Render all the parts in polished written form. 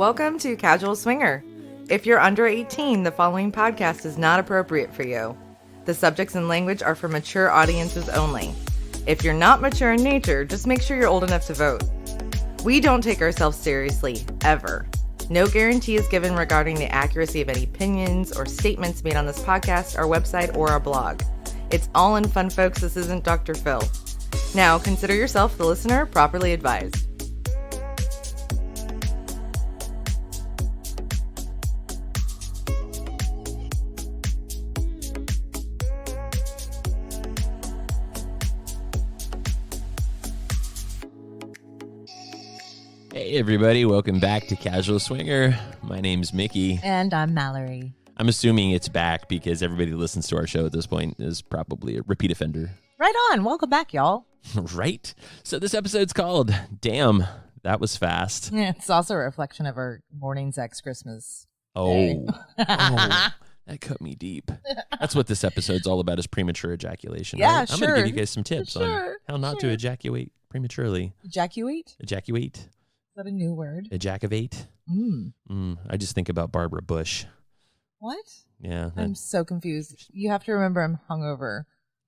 Welcome to Casual Swinger. If you're under 18, the following podcast is not appropriate for you. The subjects and language are for mature audiences only. If you're not mature in nature, just make sure you're old enough to vote. We don't take ourselves seriously, ever. No guarantee is given regarding the accuracy of any opinions or statements made on this podcast, our website, or our blog. It's all in fun, folks. This isn't Dr. Phil. Now, consider yourself, the listener, properly advised. Hey everybody, welcome back to Casual Swinger. My name's Mickey. And I'm Mallory. I'm assuming it's back because everybody who listens to our show at this point is probably a repeat offender. Right on. Welcome back, y'all. Right? So this episode's called Damn, That Was Fast. Yeah, it's also a reflection of our morning sex Christmas. Oh, that cut me deep. That's what this episode's all about, is premature ejaculation. Yeah, right? I'm going to give you guys some tips on how not to ejaculate prematurely. Ejaculate? Ejaculate. Is that a new word? Ejaculate. I just think about Barbara Bush. What? Yeah. I'm so confused. You have to remember I'm hungover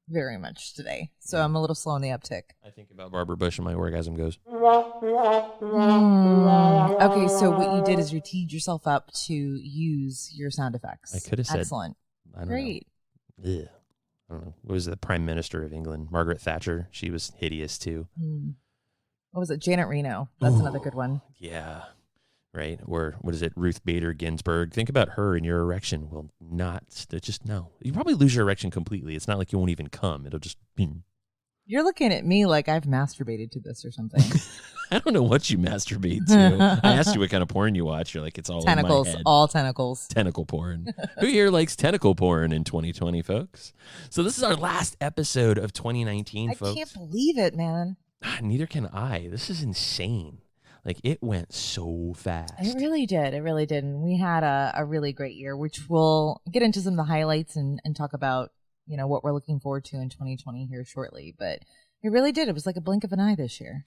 very much today, so I'm a little slow on the uptick. I think about Barbara Bush and my orgasm goes. Okay, so what you did is you teed yourself up to use your sound effects. I could have said. Excellent. I don't Great. know. Ugh. I don't know. What was the Prime Minister of England? Margaret Thatcher. She was hideous too. What was it? Janet Reno. That's another good one. Yeah. Right. Or what is it? Ruth Bader Ginsburg. Think about her, and your erection will not. Just no. You probably lose your erection completely. It's not like you won't even come. It'll just. You're looking at me like I've masturbated to this or something. I don't know what you masturbate to. I asked you what kind of porn you watch. You're like, it's all tentacles, in my head. all tentacles. Tentacle porn. Who here likes tentacle porn in 2020, folks? So this is our last episode of 2019, folks. I can't believe it, man. Neither can I. This is insane. Like, it went so fast. It really did. It really did. And we had a really great year, which we'll get into some of the highlights and talk about, you know, what we're looking forward to in 2020 here shortly. But it really did. It was like a blink of an eye this year.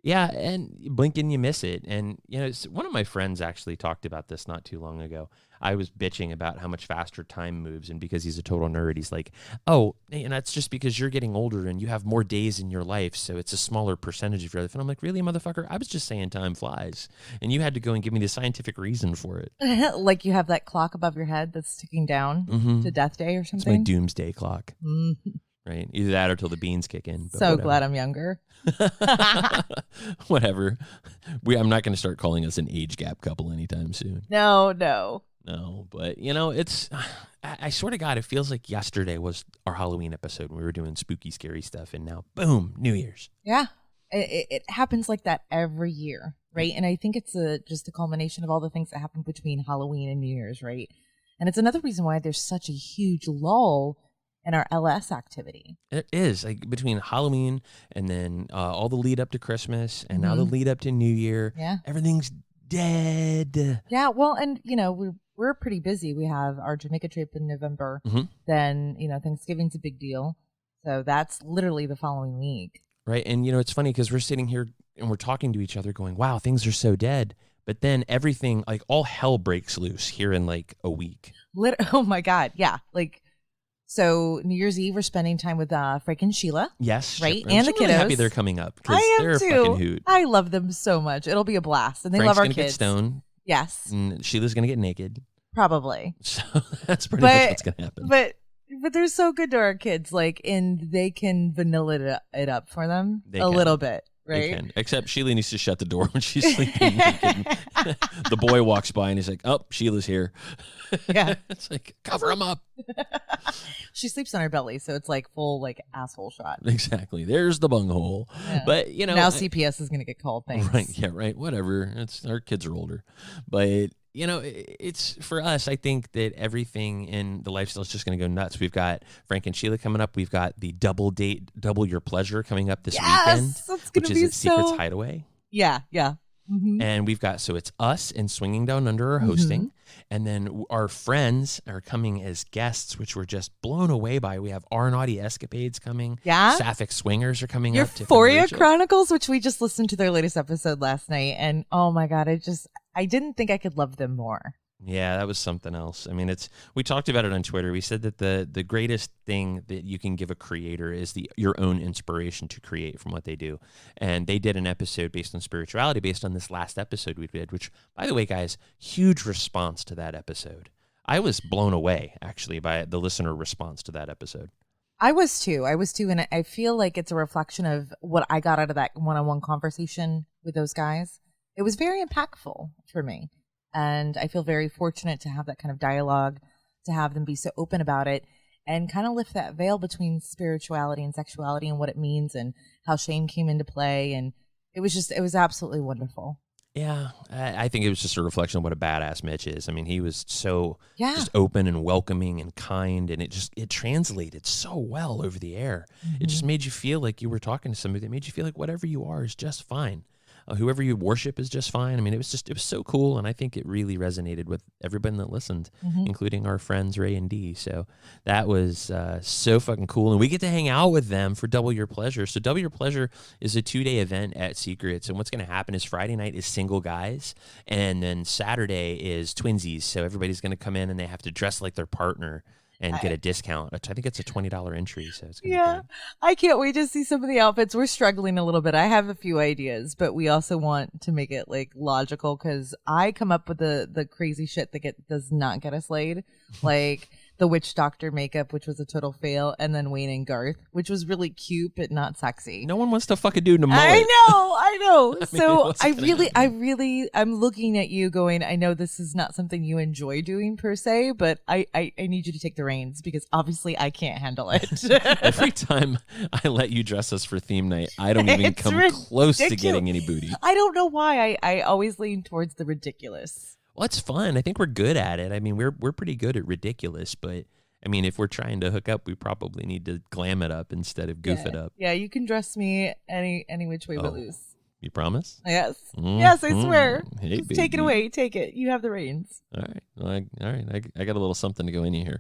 Yeah, and you blink and you miss it. And, you know, one of my friends actually talked about this not too long ago. I was bitching about how much faster time moves, and because he's a total nerd, he's like, oh, and that's just because you're getting older and you have more days in your life, so it's a smaller percentage of your life. And I'm like, really, motherfucker? I was just saying time flies. And you had to go and give me the scientific reason for it. Like you have that clock above your head that's ticking down to death day or something? It's my doomsday clock. Right? Either that or till the beans kick in. But so whatever. glad I'm younger. Whatever. I'm not going to start calling us an age gap couple anytime soon. No, but you know, I swear to God, it feels like yesterday was our Halloween episode when we were doing spooky, scary stuff, and now, boom, New Year's. Yeah, it happens like that every year, right? And I think it's just a culmination of all the things that happen between Halloween and New Year's, right? And it's another reason why there's such a huge lull in our LS activity. It is, like, between Halloween and then all the lead up to Christmas and now the lead up to New Year. Yeah, everything's dead. Yeah, well, and you know, we're pretty busy. We have our Jamaica trip in November. Then, you know, Thanksgiving's a big deal. So that's literally the following week. Right. And, you know, it's funny because we're sitting here and we're talking to each other going, wow, things are so dead. But then everything, like, all hell breaks loose here in like a week. Oh, my God. Yeah. Like, so New Year's Eve, we're spending time with Frank and Sheila. Yes. Right. I'm and the kiddos. Really happy they're coming up. I am they're too. A fucking hoot. I love them so much. It'll be a blast. And they Frank's love our gonna kids. Get stoned. Yes. And Sheila's going to get naked. Probably. So that's pretty much what's going to happen. But they're so good to our kids, like, and they can vanilla it up for them little bit, right? They can. Except Sheila needs to shut the door when she's sleeping. The boy walks by and he's like, oh, Sheila's here. Yeah. It's like, cover him up. She sleeps on her belly, so it's like full, like, asshole shot. Exactly. There's the bunghole. Yeah. But, you know. Now CPS is going to get called, thanks. Right. Yeah, right. Whatever. Our kids are older. But, you know, it's for us, I think that everything in the lifestyle is just going to go nuts. We've got Frank and Sheila coming up. We've got the double date, double your pleasure coming up this weekend. That's gonna which be is at Secrets Hideaway. Yeah. And we've got, so it's us and Swinging Down Under are hosting. And then our friends are coming as guests, which we're just blown away by. We have Our Naughty Escapades coming. Yeah. Sapphic Swingers are coming up. Euphoria Chronicles, which we just listened to their latest episode last night. And oh my God, I didn't think I could love them more. Yeah, that was something else. I mean, we talked about it on Twitter. We said that the greatest thing that you can give a creator is your own inspiration to create from what they do. And they did an episode based on spirituality, based on this last episode we did, which, by the way, guys, huge response to that episode. I was blown away, actually, by the listener response to that episode. I was too. And I feel like it's a reflection of what I got out of that one-on-one conversation with those guys. It was very impactful for me. And I feel very fortunate to have that kind of dialogue, to have them be so open about it and kind of lift that veil between spirituality and sexuality and what it means and how shame came into play. And it was absolutely wonderful. Yeah, I think it was just a reflection of what a badass Mitch is. I mean, he was so just open and welcoming and kind, and it translated so well over the air. It just made you feel like you were talking to somebody. It made you feel like whatever you are is just fine. Whoever you worship is just fine. I mean, it was so cool, and I think it really resonated with everybody that listened, including our friends Ray and Dee. So that was so fucking cool, and we get to hang out with them for Double Your Pleasure. So Double Your Pleasure is a 2-day event at Secrets, and what's going to happen is Friday night is single guys, and then Saturday is twinsies. So everybody's going to come in, and they have to dress like their partner and get a discount. I think it's a $20 entry, so it's gonna be good. I can't wait to see some of the outfits. We're struggling a little bit. I have a few ideas, but we also want to make it like logical because I come up with the crazy shit that does not get us laid, like the witch doctor makeup, which was a total fail, and then Wayne and Garth, which was really cute but not sexy. No one wants to fuck a dude in a mullet. I know. So I I'm looking at you going, I know this is not something you enjoy doing per se, but I need you to take the reins because obviously I can't handle it. Every time I let you dress us for theme night, I don't even come close to getting any booty. I don't know why. I always lean towards the ridiculous. Well, it's fun. I think we're good at it. I mean, we're pretty good at ridiculous, but I mean, if we're trying to hook up, we probably need to glam it up instead of goof it up. Yeah, you can dress me any which way but loose. You promise? Yes. Yes, I swear. Hey, just take it away. Take it. You have the reins. All right. Well, I got a little something to go in here.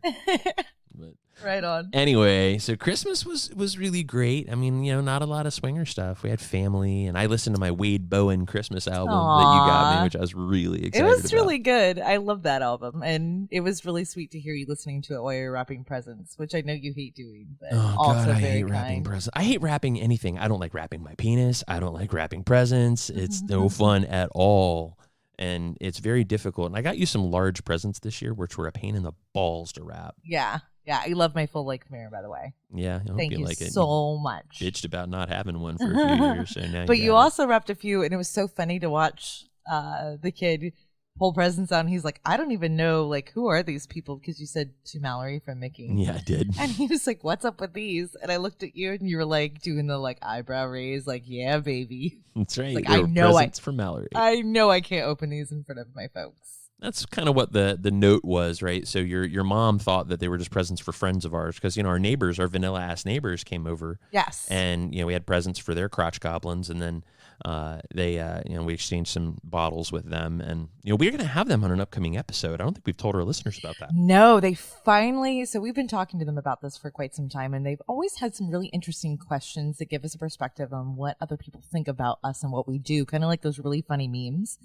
But right on. Anyway, so Christmas was really great. I mean, not a lot of swinger stuff. We had family, and I listened to my Wade Bowen Christmas album that you got me, which I was really excited about. It was really good. I love that album, and it was really sweet to hear you listening to it while you're wrapping presents, which I know you hate doing, but also God, I very hate kind. wrapping presents. I hate wrapping anything. I don't like wrapping my penis. I don't like wrapping presents. It's no fun at all. And it's very difficult. And I got you some large presents this year, which were a pain in the balls to wrap. Yeah. I love my full length mirror, by the way. Yeah. I hope Thank you like it. so much. Bitched about not having one for a few years. So now but you also wrapped a few, and it was so funny to watch the kid pull presents out. And he's like, I don't even know, like, who are these people? Because you said to Mallory from Mickey. Yeah, I did. And he was like, what's up with these? And I looked at you, and you were like doing the like eyebrow raise, like, yeah, baby. That's right. Like, I know presents for Mallory. I know I can't open these in front of my folks. That's kind of what the note was, right? So your mom thought that they were just presents for friends of ours because, our neighbors, our vanilla-ass neighbors came over. Yes. And, we had presents for their crotch goblins, and then we exchanged some bottles with them. And, we're going to have them on an upcoming episode. I don't think we've told our listeners about that. No, they finally, so we've been talking to them about this for quite some time, and they've always had some really interesting questions that give us a perspective on what other people think about us and what we do, kind of like those really funny memes.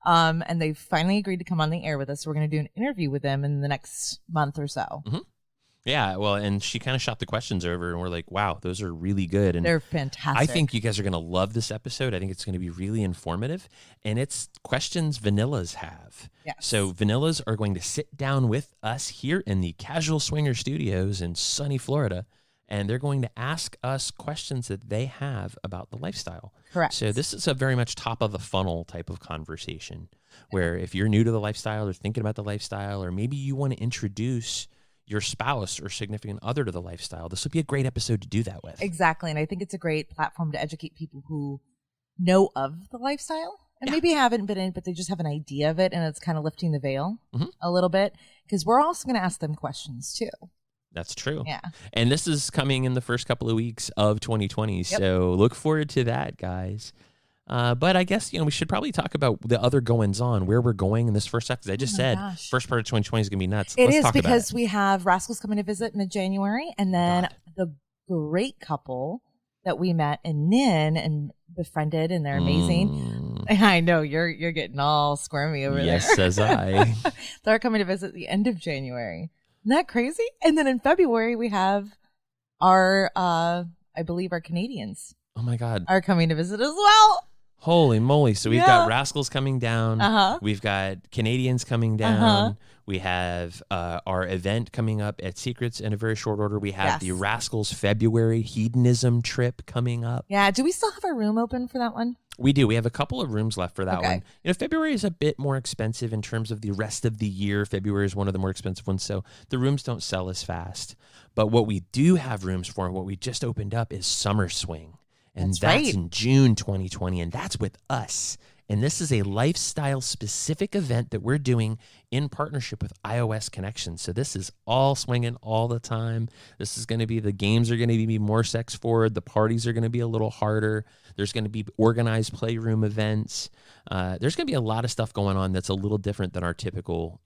And they've finally agreed to come on the air with us. So we're going to do an interview with them in the next month or so. Yeah, well, and she kind of shot the questions over, and we're like, wow, those are really good. And they're fantastic. I think you guys are going to love this episode. I think it's going to be really informative, and it's questions vanillas have. Yes. So vanillas are going to sit down with us here in the Casual Swinger Studios in sunny Florida, and they're going to ask us questions that they have about the lifestyle. Correct. So this is a very much top of the funnel type of conversation where if you're new to the lifestyle or thinking about the lifestyle, or maybe you want to introduce your spouse or significant other to the lifestyle, this would be a great episode to do that with. Exactly. And I think it's a great platform to educate people who know of the lifestyle and maybe haven't been in, but they just have an idea of it. And it's kind of lifting the veil a little bit, because we're also going to ask them questions too. That's true. Yeah. And this is coming in the first couple of weeks of 2020. Yep. So look forward to that, guys. But I guess, we should probably talk about the other goings on, where we're going in this first episode. I just said first part of 2020 is going to be nuts. Let's talk about because we have Rascals coming to visit mid-January, and then the great couple that we met in Nin and befriended, and they're amazing. I know you're getting all squirmy over there. Yes, says I. They're coming to visit the end of January. Isn't that crazy? And then in February we have our, I believe our Canadians. Oh my God, are coming to visit as well. Holy moly. So we've got Rascals coming down. We've got Canadians coming down. We have our event coming up at Secrets in a very short order. We have the Rascals February Hedonism trip coming up. Yeah. Do we still have a room open for that one? We do. We have a couple of rooms left for that one. February is a bit more expensive in terms of the rest of the year. February is one of the more expensive ones, so the rooms don't sell as fast. But what we do have rooms for, and what we just opened up, is Summer Swing. And that's in June 2020, and that's with us. And this is a lifestyle-specific event that we're doing in partnership with iOS Connections. So this is all swinging all the time. This is going to be, the games are going to be more sex-forward. The parties are going to be a little harder. There's going to be organized playroom events. There's going to be a lot of stuff going on that's a little different than our typical,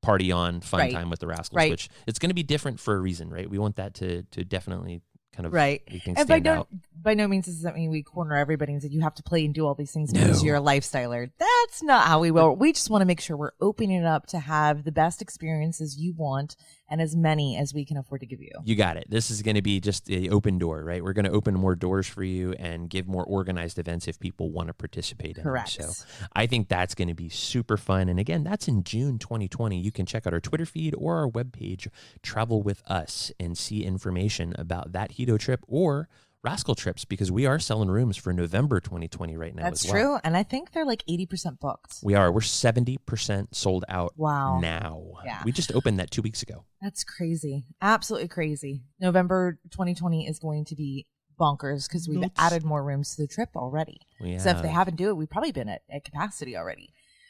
party on fun time with the Rascals, which it's going to be different for a reason, right? We want that to definitely kind of make things stand out. By no means does that mean we corner everybody and say you have to play and do all these things because you're a lifestyler. That's not how we will. We just want to make sure we're opening it up to have the best experiences you want and as many as we can afford to give you. You got it. This is going to be just an open door, right? We're going to open more doors for you and give more organized events if people want to participate in Correct. them. So I think that's going to be super fun. And again, that's in June 2020. You can check out our Twitter feed or our webpage, Travel With Us, and see information about that Hedo trip or Rascal trips, because we are selling rooms for November 2020 right now. That's as well. true. And I think they're like 80% booked. We are. We're 70% sold out now. Yeah. We just opened that 2 weeks ago. That's crazy. Absolutely crazy. November 2020 is going to be bonkers because we've added more rooms to the trip already. So if they haven't do it, we've probably been at capacity already.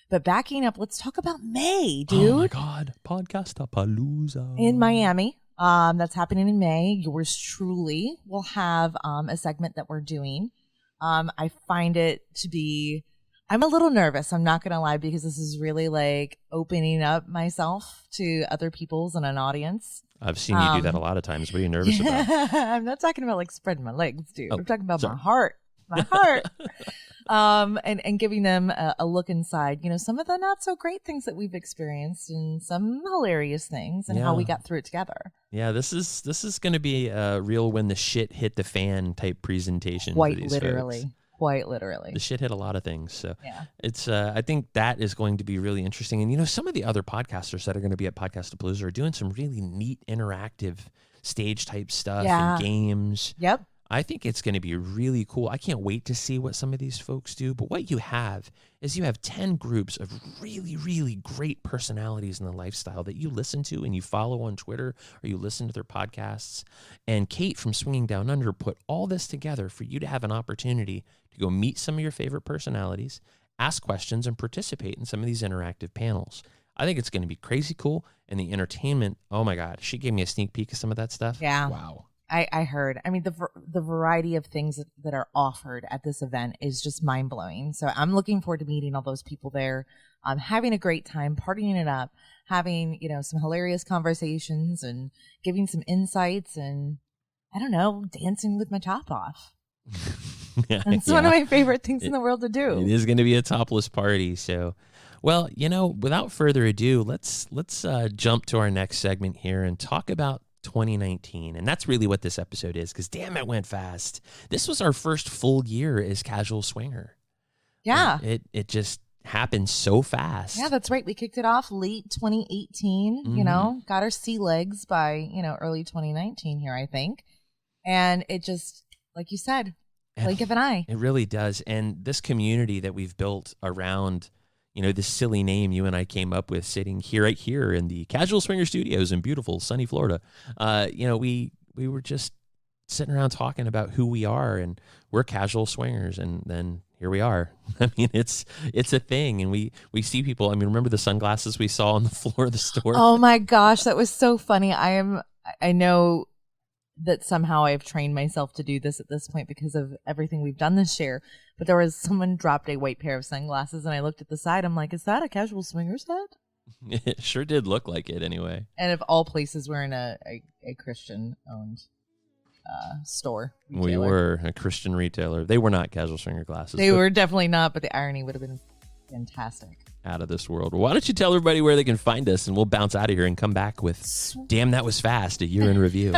But backing up, let's talk about May, dude. Oh my God. Podcast-A-Palooza. In Miami. That's happening in May. Yours truly will have a segment that we're doing. I find it to be, I'm a little nervous, I'm not going to lie, because this is really like opening up myself to other people's and an audience. I've seen you do that a lot of times. What are you nervous about? I'm not talking about like spreading my legs, dude. I'm talking about my heart. My heart. And giving them a look inside, some of the not so great things that we've experienced and some hilarious things and how we got through it together. Yeah, this is going to be a real when the shit hit the fan type presentation. Quite for these literally. folks. Quite literally. The shit hit a lot of things. So it's I think that is going to be really interesting. And some of the other podcasters that are going to be at Podcast-A-Palooza are doing some really neat interactive stage type stuff and games. Yep. I think it's going to be really cool. I can't wait to see what some of these folks do. But what you have is 10 groups of really, really great personalities in the lifestyle that you listen to and you follow on Twitter or you listen to their podcasts. And Kate from Swinging Down Under put all this together for you to have an opportunity to go meet some of your favorite personalities, ask questions, and participate in some of these interactive panels. I think it's going to be crazy cool. And the entertainment, oh my God, she gave me a sneak peek of some of that stuff. Yeah. Wow. I heard. I mean, the variety of things that are offered at this event is just mind blowing. So I'm looking forward to meeting all those people there, having a great time, partying it up, having some hilarious conversations, and giving some insights, and I don't know, dancing with my top off. It's one of my favorite things in the world to do. It is going to be a topless party. So, well, without further ado, let's jump to our next segment here and talk about 2019. And that's really what this episode is, because damn, it went fast. This was our first full year as Casual Swinger. Yeah. It just happened so fast. Yeah, that's right. We kicked it off late 2018, got our sea legs by, early 2019 here, I think. And it just, like you said, blink of an eye. It really does. And this community that we've built around this silly name you and I came up with, sitting here right here in the Casual Swinger Studios in beautiful sunny Florida. We were just sitting around talking about who we are, and we're casual swingers, and then here we are. I mean, it's a thing, and we see people. I mean, remember the sunglasses we saw on the floor of the store? Oh my gosh, that was so funny. I know that somehow I've trained myself to do this at this point because of everything we've done this year. But there was someone dropped a white pair of sunglasses, and I looked at the side. I'm like, is that a casual swingers hat? It sure did look like it anyway. And of all places, we're in a Christian-owned store. Retailer. We were a Christian retailer. They were not casual swinger glasses. They were definitely not, but the irony would have been fantastic. Out of this world. Why don't you tell everybody where they can find us, and we'll bounce out of here and come back with Damn That Was Fast, a year in review.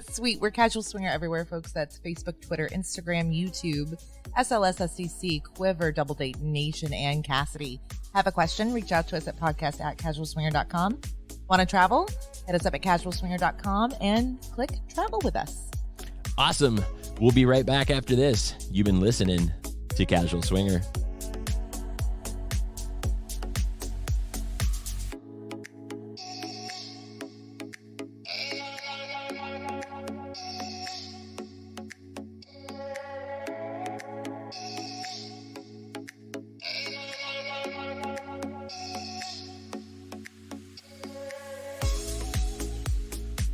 Sweet. We're Casual Swinger everywhere, folks. That's Facebook, Twitter, Instagram, YouTube, SLSSCC, Quiver, Double Date Nation, and Cassidy. Have a question? Reach out to us at podcast@casualswinger.com. Want to travel? Hit us up at casualswinger.com and click travel with us. Awesome. We'll be right back after this. You've been listening to Casual Swinger.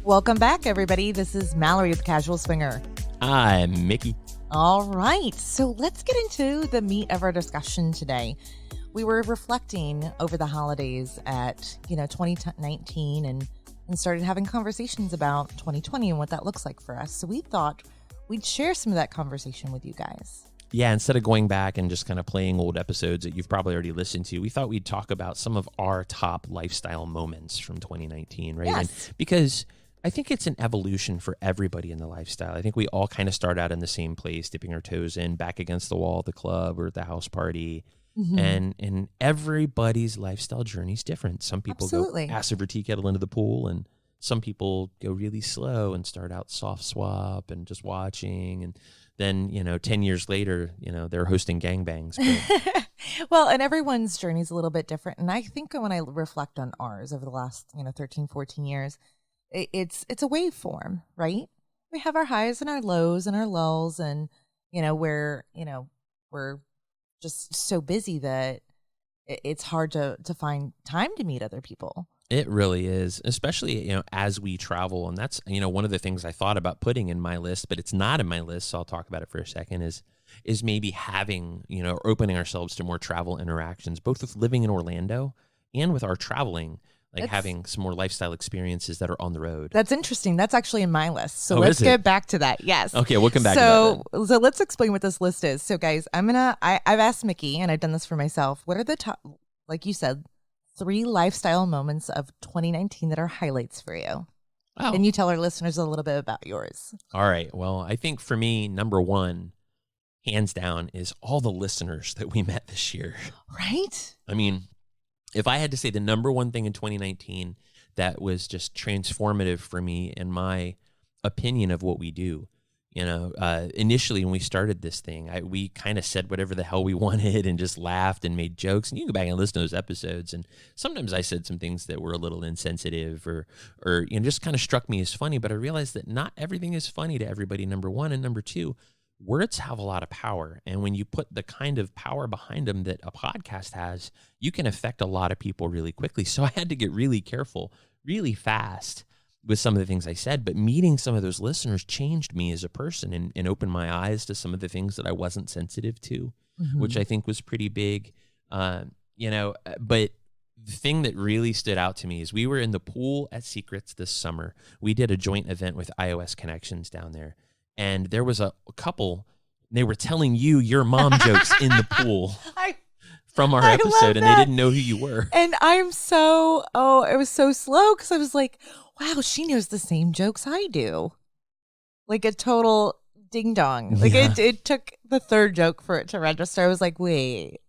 Welcome back, everybody. This is Mallory with Casual Swinger. I'm Mickey. All right. So let's get into the meat of our discussion today. We were reflecting over the holidays at, 2019 and started having conversations about 2020 and what that looks like for us. So we thought we'd share some of that conversation with you guys. Yeah, instead of going back and just kind of playing old episodes that you've probably already listened to, we thought we'd talk about some of our top lifestyle moments from 2019, right? Yes. And because I think it's an evolution for everybody in the lifestyle. I think we all kind of start out in the same place, dipping our toes in, back against the wall at the club or at the house party. Mm-hmm. And everybody's lifestyle journey is different. Some people Absolutely. go ass over tea kettle into the pool, and some people go really slow and start out soft swap and just watching. And then, 10 years later, they're hosting gangbangs. But well, and everyone's journey is a little bit different. And I think when I reflect on ours over the last, 13, 14 years, it's a waveform, right? We have our highs and our lows and our lulls, and we're just so busy that it's hard to find time to meet other people. It really is, especially as we travel, and that's one of the things I thought about putting in my list, but it's not in my list, so I'll talk about it for a second. Is maybe having or opening ourselves to more travel interactions, both with living in Orlando and with our traveling. Having some more lifestyle experiences that are on the road. That's interesting. That's actually in my list. So let's get back to that. Yes. Okay, we'll come back to that. So let's explain what this list is. So guys, I've asked Mickey, and I've done this for myself. What are the top, like you said, 3 lifestyle moments of 2019 that are highlights for you? Oh. Can you tell our listeners a little bit about yours? All right. Well, I think for me, number 1, hands down, is all the listeners that we met this year. Right? I mean, if I had to say the number 1 thing in 2019 that was just transformative for me in my opinion of what we do, initially when we started this thing, we kind of said whatever the hell we wanted and just laughed and made jokes. And you can go back and listen to those episodes. And sometimes I said some things that were a little insensitive or just kind of struck me as funny. But I realized that not everything is funny to everybody, number 1. And number 2, words have a lot of power. And when you put the kind of power behind them that a podcast has, you can affect a lot of people really quickly. So I had to get really careful, really fast with some of the things I said. But meeting some of those listeners changed me as a person and opened my eyes to some of the things that I wasn't sensitive to, which I think was pretty big. But the thing that really stood out to me is we were in the pool at Secrets this summer. We did a joint event with iOS Connections down there. And there was a couple, they were telling you your mom jokes in the pool from our episode, and they didn't know who you were. And it was so slow because I was like, wow, she knows the same jokes I do. Like a total ding dong. Like it took the 3rd joke for it to register. I was like, wait.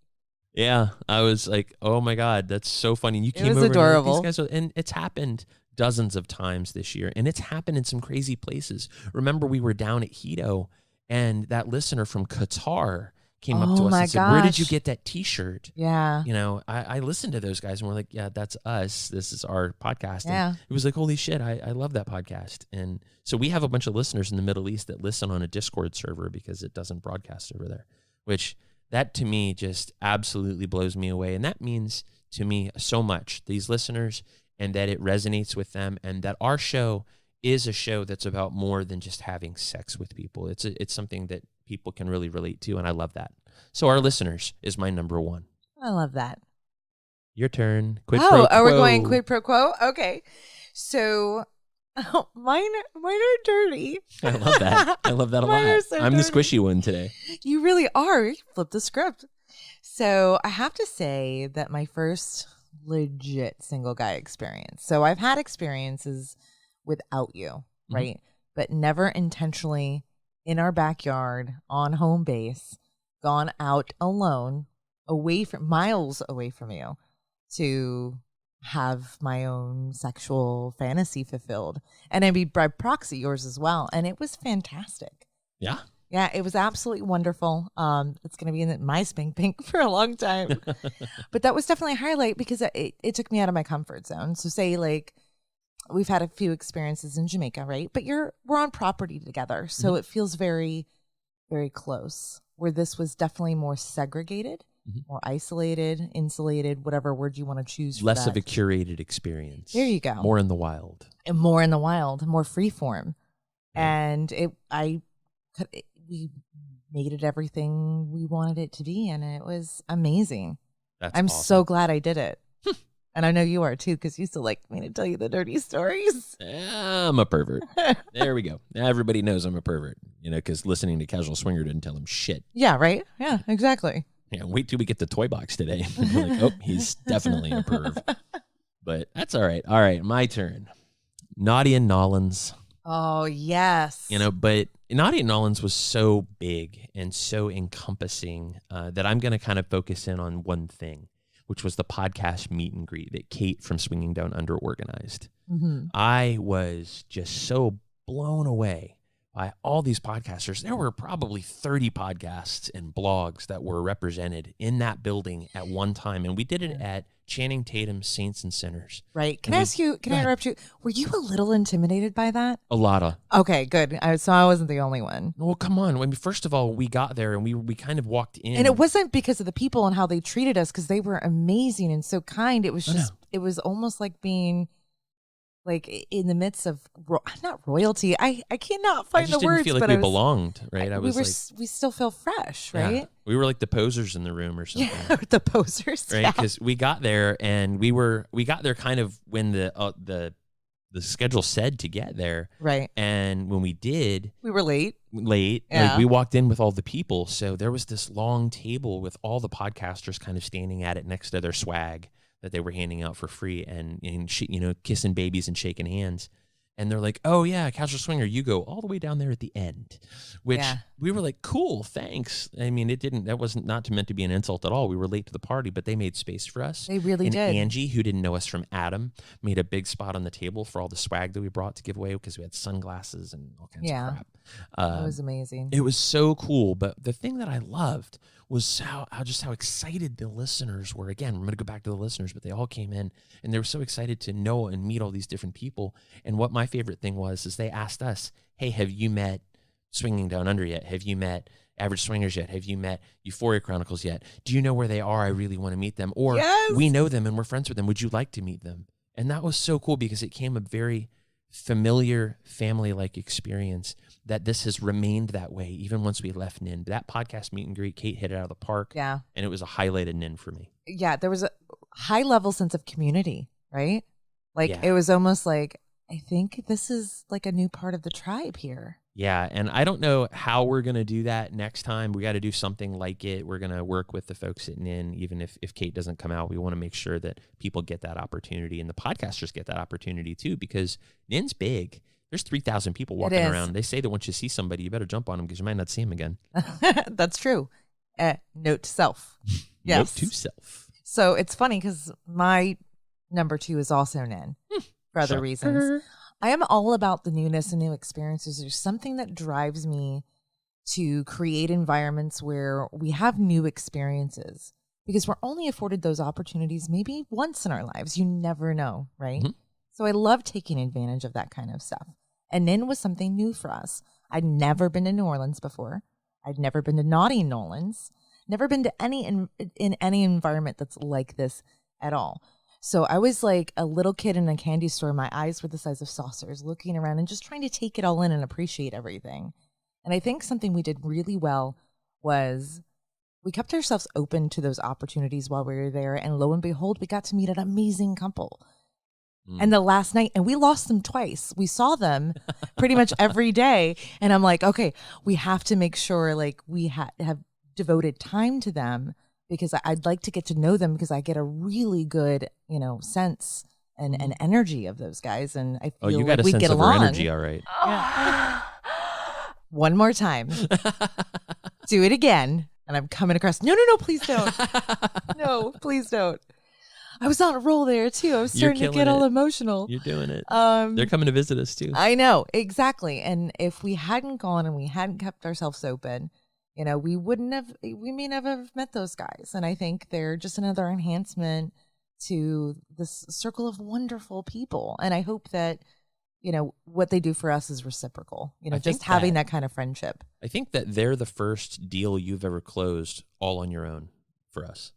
Yeah, I was like, oh my God, that's so funny. And you came over. It was adorable. And these guys, and it's happened dozens of times this year, and it's happened in some crazy places. Remember, we were down at Hedo, and that listener from Qatar came up to us and said, where did you get that T-shirt? Yeah. I listened to those guys, and we're like, yeah, that's us. This is our podcast. Yeah. And it was like, holy shit, I love that podcast. And so we have a bunch of listeners in the Middle East that listen on a Discord server because it doesn't broadcast over there, which that to me just absolutely blows me away. And that means to me so much, these listeners, and that it resonates with them, and that our show is a show that's about more than just having sex with people. It's something that people can really relate to, and I love that. So our listeners is my number one. I love that. Your turn. Quid pro quo. We're going quid pro quo? Okay. So mine are dirty. I love that. I love that a Mine lot. are so I'm the dirty. squishy one today. You really are. You flipped the script. So I have to say that my first legit single guy experience. So I've had experiences without you, right? But never intentionally in our backyard on home base, gone out alone, miles away from you to have my own sexual fantasy fulfilled. And I mean, by proxy, yours as well. And it was fantastic. Yeah. Yeah, it was absolutely wonderful. It's going to be in my Spink Pink for a long time. But that was definitely a highlight because it took me out of my comfort zone. So say like we've had a few experiences in Jamaica, right? But we're on property together. So it feels very, very close. Where this was definitely more segregated, more isolated, insulated, whatever word you want to choose for Less that. of a curated experience. There you go. More in the wild. And more in the wild, more free form. And we made it everything we wanted it to be, and it was amazing. I'm awesome. so glad I did it. And I know you are too, because you still like me to tell you the dirty stories. I'm a pervert. There we go. Now everybody knows I'm a pervert, because listening to Casual Swinger didn't tell him shit. Yeah, right? Yeah, exactly. Yeah, wait till we get the toy box today. We're like, oh, he's definitely a perv. But that's all right. All right, my turn. Naughty and Nawlins. Oh, yes. But Naughty and Nawlins was so big and so encompassing that I'm going to kind of focus in on one thing, which was the podcast meet and greet that Kate from Swinging Down Under organized. I was just so blown away by all these podcasters. There were probably 30 podcasts and blogs that were represented in that building at one time. And we did it at Channing Tatum's Saints and Sinners. Right. Can I interrupt you? Were you a little intimidated by that? A lot of. Okay, good. So I wasn't the only one. Well, come on. I mean, first of all, we got there and we kind of walked in. And it wasn't because of the people and how they treated us, because they were amazing and so kind. It was just, it was almost like being like in the midst of not royalty. I cannot find the words. I just didn't feel like we belonged, right? We still feel fresh, right? Yeah, we were like the posers in the room or something. Yeah, the posers, right? Because we got there and we got there kind of when the schedule said to get there, right? And when we did, we were late. Yeah. Like we walked in with all the people, so there was this long table with all the podcasters kind of standing at it next to their swag that they were handing out for free and kissing babies and shaking hands. And they're like, oh, yeah, Casual Swinger, you go all the way down there at the end, which we were like, cool, thanks. I mean, that wasn't meant to be an insult at all. We were late to the party, but they made space for us. They really did. Angie, who didn't know us from Adam, made a big spot on the table for all the swag that we brought to give away because we had sunglasses and all kinds of crap. It was amazing. It was so cool. But the thing that I loved was how excited the listeners were. Again, we're going to go back to the listeners, but they all came in and they were so excited to know and meet all these different people. And what my favorite thing was is they asked us, hey, have you met Swinging Down Under yet? Have you met Average Swingers yet? Have you met Euphoria Chronicles yet? Do you know where they are? I really want to meet them. Or we know them and we're friends with them. Would you like to meet them? And that was so cool because it came a very familiar family-like experience that this has remained that way even once we left NIN. That podcast meet and greet, Kate hit it out of the park. Yeah. And it was a highlight of NIN for me. Yeah, there was a high-level sense of community, right? Like it was almost like, I think this is like a new part of the tribe here. Yeah, and I don't know how we're going to do that next time. We got to do something like it. We're going to work with the folks at NIN, even if Kate doesn't come out. We want to make sure that people get that opportunity and the podcasters get that opportunity too, because NIN's big. There's 3,000 people walking around. They say that once you see somebody, you better jump on them because you might not see them again. That's true. Note to self. Yes. Note to self. So it's funny because my number 2 is also NIN for other reasons. I am all about the newness and new experiences. There's something that drives me to create environments where we have new experiences because we're only afforded those opportunities maybe once in our lives. You never know, right? Mm-hmm. So I love taking advantage of that kind of stuff. And NIN was something new for us. I'd never been to New Orleans before. I'd never been to Naughty Nawlins. Never been to in any environment that's like this at all. So I was like a little kid in a candy store. My eyes were the size of saucers, looking around and just trying to take it all in and appreciate everything. And I think something we did really well was we kept ourselves open to those opportunities while we were there. And lo and behold, we got to meet an amazing couple. And the last night, and we lost them twice. We saw them pretty much every day. And I'm like, okay, we have to make sure like we have devoted time to them, because I'd like to get to know them, because I get a really good, sense and energy of those guys. And I feel you got like a we sense get of along. her energy, all right. Yeah. One more time. Do it again. And I'm coming across. No, please don't. No, please don't. I was on a roll there too. I was starting to get all emotional. You're doing it. They're coming to visit us too. I know, exactly. And if we hadn't gone and we hadn't kept ourselves open, we may never have met those guys. And I think they're just another enhancement to this circle of wonderful people. And I hope that, what they do for us is reciprocal, just having that kind of friendship. I think that they're the first deal you've ever closed all on your own for us.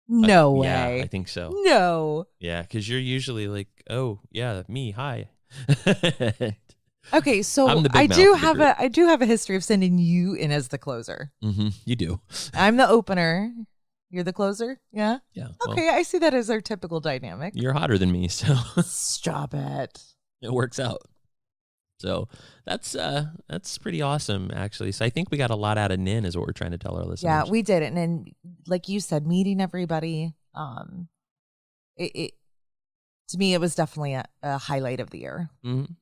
No way. Yeah, I think so. No. Yeah, because you're usually like, oh, yeah, me, hi. Okay, so I'm the big I mouth do have a history of sending you in as the closer. Mm-hmm, you do. I'm the opener. You're the closer? Yeah? Yeah. Okay, I see that as our typical dynamic. You're hotter than me, so Stop it. it works out. So that's pretty awesome, actually. So I think we got a lot out of Nin, is what we're trying to tell our listeners. Yeah, we did. And then, like you said, meeting everybody, it to me, it was definitely a highlight of the year. Mm-hmm.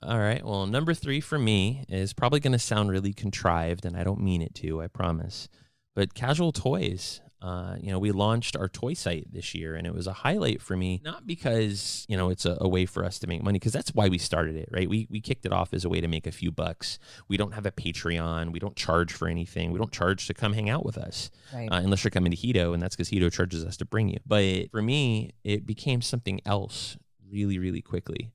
All right. Well, number 3 for me is probably going to sound really contrived, and I don't mean it to, I promise. But casual toys. We launched our toy site this year, and it was a highlight for me, not because, it's a way for us to make money, because that's why we started it, right? We kicked it off as a way to make a few bucks. We don't have a Patreon. We don't charge for anything. We don't charge to come hang out with us, Right. Unless you're coming to Hedo, and that's because Hedo charges us to bring you. But for me, it became something else really, really quickly.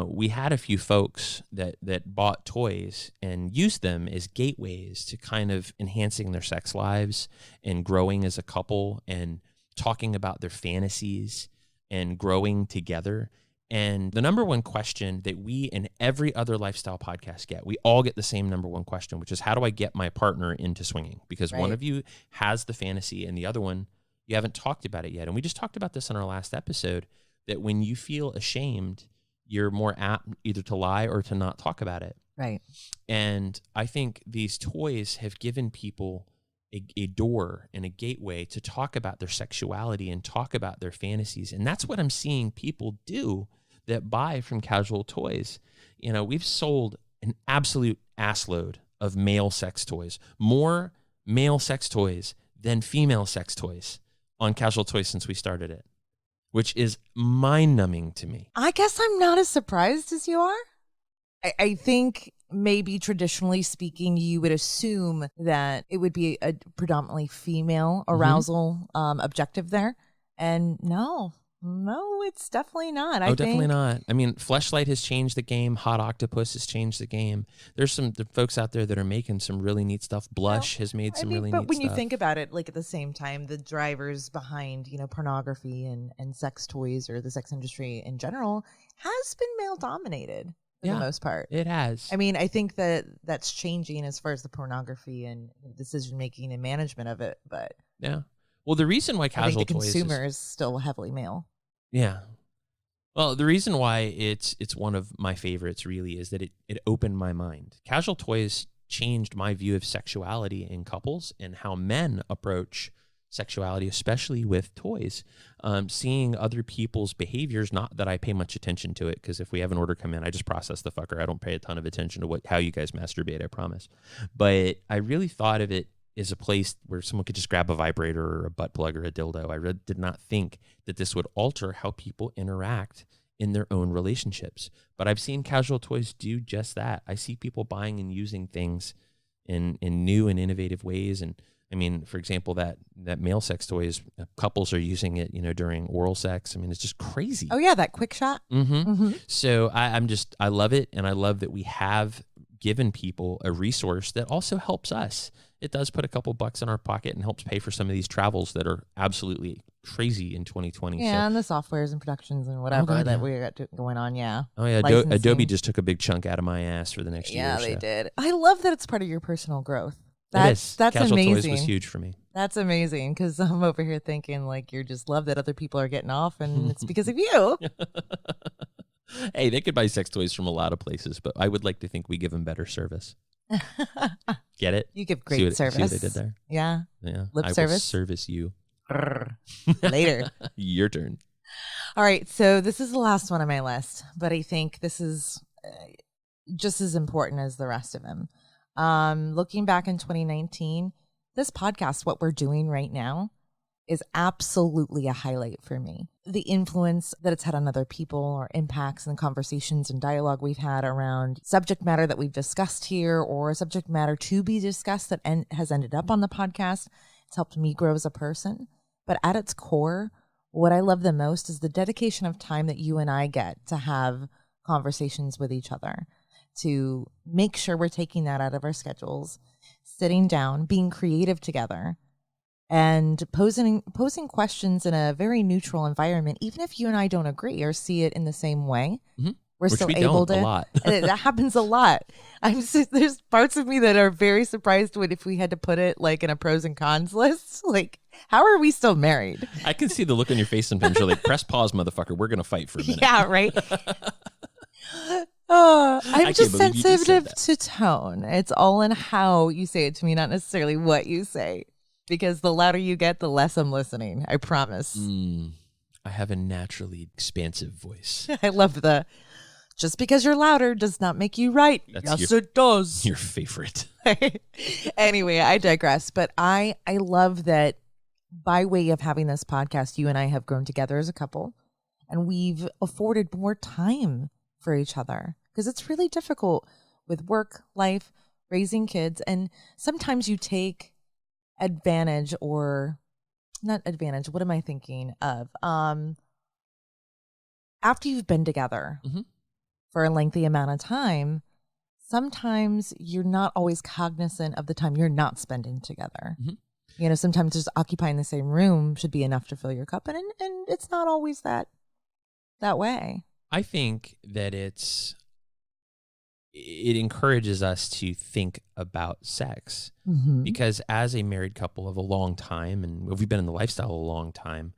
We had a few folks that bought toys and used them as gateways to kind of enhancing their sex lives and growing as a couple and talking about their fantasies and growing together. And the number one question that we and every other lifestyle podcast get, we all get the same number one question, which is, how do I get my partner into swinging? Because one of you has the fantasy and the other one, you haven't talked about it yet. And we just talked about this on our last episode, that when you feel ashamed, you're more apt either to lie or to not talk about it. Right. And I think these toys have given people a door and a gateway to talk about their sexuality and talk about their fantasies. And that's what I'm seeing people do that buy from Casual Toys. We've sold an absolute assload of male sex toys, more male sex toys than female sex toys on Casual Toys since we started it, which is mind-numbing to me. I guess I'm not as surprised as you are. I think maybe traditionally speaking, you would assume that it would be a predominantly female arousal objective there. And no, it's definitely not. Definitely not. I mean, Fleshlight has changed the game. Hot Octopus has changed the game. There's some folks out there that are making some really neat stuff. Blush has made some really neat stuff. But when you think about it, like at the same time, the drivers behind, pornography and sex toys or the sex industry in general has been male dominated for the most part. It has. I mean, I think that's changing as far as the pornography and decision making and management of it. But yeah. Well, the reason why Casual Toys, Toys consumer is still heavily male. Yeah. Well, the reason why it's one of my favorites really is that it opened my mind. Casual Toys changed my view of sexuality in couples and how men approach sexuality, especially with toys. Seeing other people's behaviors, not that I pay much attention to it, because if we have an order come in, I just process the fucker. I don't pay a ton of attention to how you guys masturbate, I promise. But I really thought of it is a place where someone could just grab a vibrator or a butt plug or a dildo. I really did not think that this would alter how people interact in their own relationships. But I've seen Casual Toys do just that. I see people buying and using things in new and innovative ways. And I mean, for example, that male sex toys, couples are using it, during oral sex. I mean, it's just crazy. Oh yeah, that quick shot. So I love it. And I love that we have given people a resource that also helps us. It does put a couple bucks in our pocket and helps pay for some of these travels that are absolutely crazy in 2020. Yeah, so, and the softwares and productions and whatever God, that yeah. we got going on. Yeah. Oh yeah, Licensing. Adobe just took a big chunk out of my ass for the next year. Yeah, or so. they did. I love that it's part of your personal growth. It is. That's Casual amazing. Toys was huge for me. That's amazing because I'm over here thinking like you just love that other people are getting off and it's because of you. Hey, they could buy sex toys from a lot of places, but I would like to think we give them better service. Get it? You give See great what, service. See what I did there? Yeah. Yeah. Lip I service? will service you. Later. Your turn. All right. So this is the last one on my list, but I think this is just as important as the rest of them. Looking back in 2019, this podcast, what we're doing right now, is absolutely a highlight for me. The influence that it's had on other people or impacts and conversations and dialogue we've had around subject matter that we've discussed here or subject matter to be discussed that has ended up on the podcast. It's helped me grow as a person. But at its core, what I love the most is the dedication of time that you and I get to have conversations with each other, to make sure we're taking that out of our schedules, sitting down, being creative together, and posing questions in a very neutral environment, even if you and I don't agree or see it in the same way. Mm-hmm. We're Which still we able don't to. a lot. That happens a lot. There's parts of me that are very surprised if we had to put it like in a pros and cons list. Like, how are we still married? I can see the look on your face sometimes. You're like, press pause, motherfucker. We're going to fight for a minute. Yeah, right. I I'm can't just believe you just said sensitive that. to tone. It's all in how you say it to me, not necessarily what you say. Because the louder you get, the less I'm listening. I promise. I have a naturally expansive voice. I love just because you're louder does not make you right. That's Yes, it does. Your favorite. Anyway, I digress. But I love that by way of having this podcast, you and I have grown together as a couple. And we've afforded more time for each other. Because it's really difficult with work, life, raising kids. And sometimes you take advantage or not advantage. What am I thinking of? After you've been together for a lengthy amount of time, sometimes you're not always cognizant of the time you're not spending together. You know, sometimes just occupying the same room should be enough to fill your cup. And it's not always that way. I think that it encourages us to think about sex because as a married couple of a long time, and we've been in the lifestyle a long time,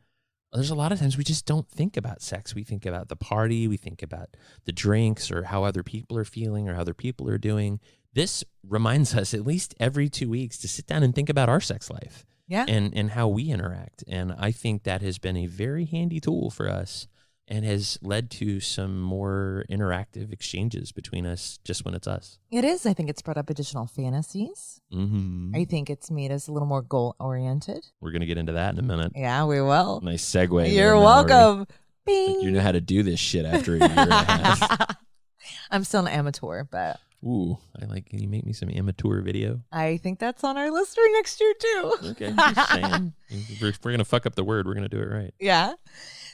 there's a lot of times we just don't think about sex. We think about the party, we think about the drinks or how other people are feeling or how other people are doing. This reminds us at least every 2 weeks to sit down and think about our sex life and how we interact. And I think that has been a very handy tool for us and has led to some more interactive exchanges between us just when it's us. It is. I think it's brought up additional fantasies. I think it's made us a little more goal-oriented. We're going to get into that in a minute. Yeah, we will. Nice segue. You're welcome. Bing. Like you know how to do this shit after a year and a half. I'm still an amateur, but Ooh, can you make me some amateur video? I think that's on our list for next year too. Okay, just saying. If we're going to fuck up the word, we're going to do it right. Yeah.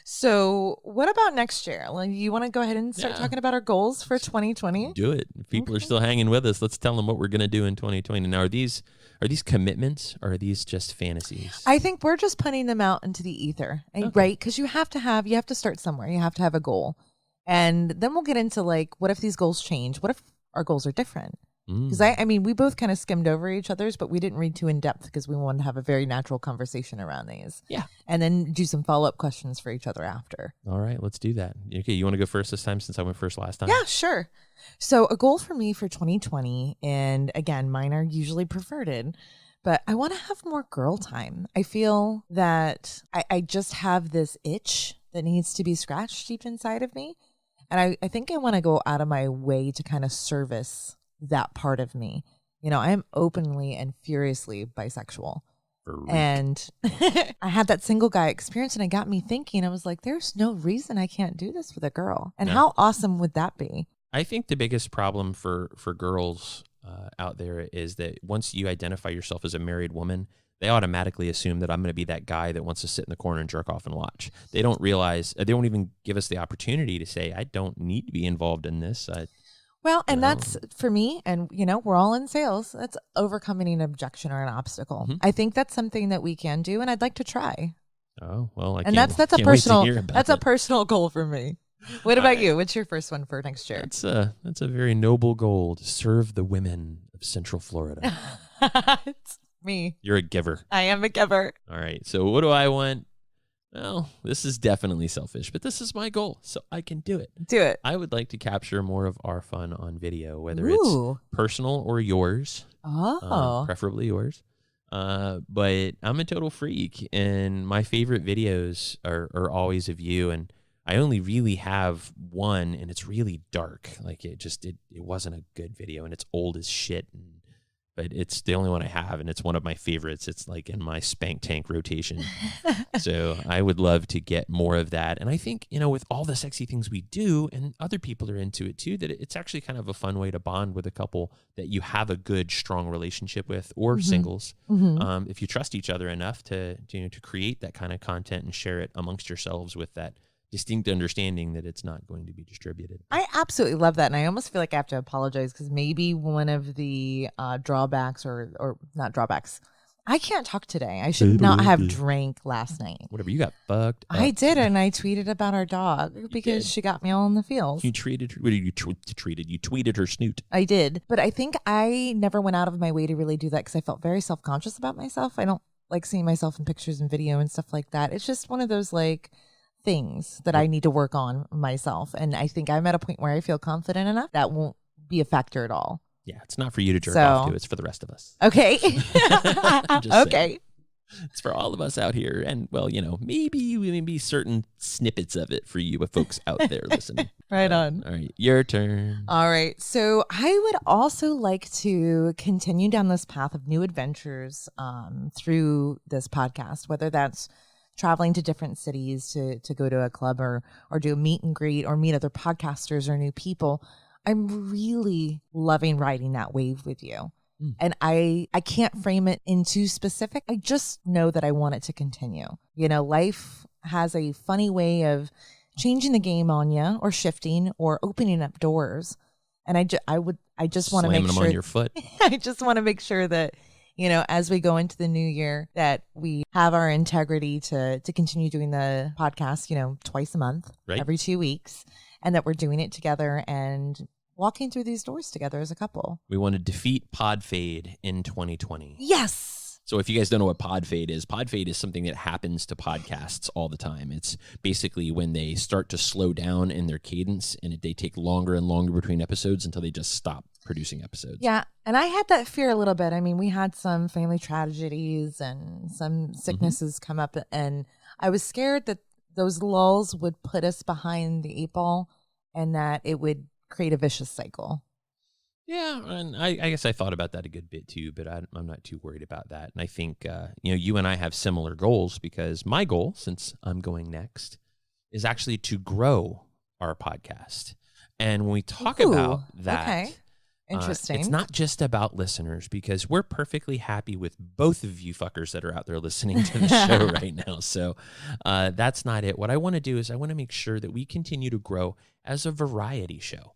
So what about next year? Like, you want to go ahead and start talking about our goals for 2020? Do it. If people are still hanging with us, let's tell them what we're going to do in 2020. Now, are these commitments or are these just fantasies? I think we're just putting them out into the ether, right? Because you have to start somewhere. You have to have a goal. And then we'll get into like, what if these goals change? What if our goals are different? Because I mean, we both kind of skimmed over each other's, but we didn't read too in depth because we wanted to have a very natural conversation around these. Yeah. And then do some follow-up questions for each other after. All right, let's do that. Okay, you want to go first this time since I went first last time? Yeah, sure. So a goal for me for 2020, and again, mine are usually perverted, but I want to have more girl time. I feel that I just have this itch that needs to be scratched deep inside of me. And I think I want to go out of my way to kind of service that part of me. You know, I'm openly and furiously bisexual. And I had that single guy experience and it got me thinking, I was like, there's no reason I can't do this with a girl. And how awesome would that be? I think the biggest problem for girls out there is that once you identify yourself as a married woman, they automatically assume that I'm going to be that guy that wants to sit in the corner and jerk off and watch. They don't realize, they won't even give us the opportunity to say, I don't need to be involved in this. Well, and know? that's for me, and we're all in sales. That's overcoming an objection or an obstacle. Mhm. I think that's something that we can do, and I'd like to try. Oh, well, And that's a can't wait to hear personal about it. personal goal for me. What about you? What's your first one for next year? That's a very noble goal, to serve the women of Central Florida. It's me. You're a giver. I am a giver. All right. So what do I want? Well, this is definitely selfish, but this is my goal, so I can do it. Do it. I would like to capture more of our fun on video, whether Ooh. it's personal or yours, Oh. preferably yours. But I'm a total freak, and my favorite videos are always of you, and I only really have one, and it's really dark. Like it wasn't a good video, and it's old as shit. But it's the only one I have, and it's one of my favorites. It's like in my spank tank rotation. So I would love to get more of that. And I think, with all the sexy things we do, and other people are into it too, that it's actually kind of a fun way to bond with a couple that you have a good, strong relationship with, or singles. Mm-hmm. If you trust each other enough to create that kind of content and share it amongst yourselves with that distinct understanding that it's not going to be distributed. I absolutely love that, and I almost feel like I have to apologize because maybe one of the drawbacks or not drawbacks. I can't talk today. I should not have drank last night. Whatever, you got fucked up. I did, and I tweeted about our dog because did. she got me all in the feels. You tweeted her snoot. I did, but I think I never went out of my way to really do that because I felt very self-conscious about myself. I don't like seeing myself in pictures and video and stuff like that. It's just one of those things that I need to work on myself. And I think I'm at a point where I feel confident enough that won't be a factor at all. Yeah, it's not for you to jerk off to. It's for the rest of us. Okay. Okay. It's for all of us out here. And, well, maybe certain snippets of it for you folks out there listening. Right on. All right, your turn. All right. So I would also like to continue down this path of new adventures through this podcast, whether that's traveling to different cities to go to a club or do a meet and greet or meet other podcasters or new people. I'm really loving riding that wave with you. And I can't frame it in too specific. I just know that I want it to continue. Life has a funny way of changing the game on you or shifting or opening up doors. And I just want to make sure them on your foot. I just want to make sure that as we go into the new year, that we have our integrity to continue doing the podcast, twice a month, right, every 2 weeks, and that we're doing it together and walking through these doors together as a couple. We want to defeat pod fade in 2020. Yes. So if you guys don't know what pod fade is something that happens to podcasts all the time. It's basically when they start to slow down in their cadence and they take longer and longer between episodes until they just stop producing episodes. Yeah. And I had that fear a little bit. I mean, we had some family tragedies and some sicknesses come up, and I was scared that those lulls would put us behind the 8 ball and that it would create a vicious cycle. Yeah, and I guess I thought about that a good bit too, but I'm not too worried about that. And I think, you and I have similar goals, because my goal, since I'm going next, is actually to grow our podcast. And when we talk about that, okay. Interesting. It's not just about listeners, because we're perfectly happy with both of you fuckers that are out there listening to the show right now. So that's not it. What I want to do is I want to make sure that we continue to grow as a variety show.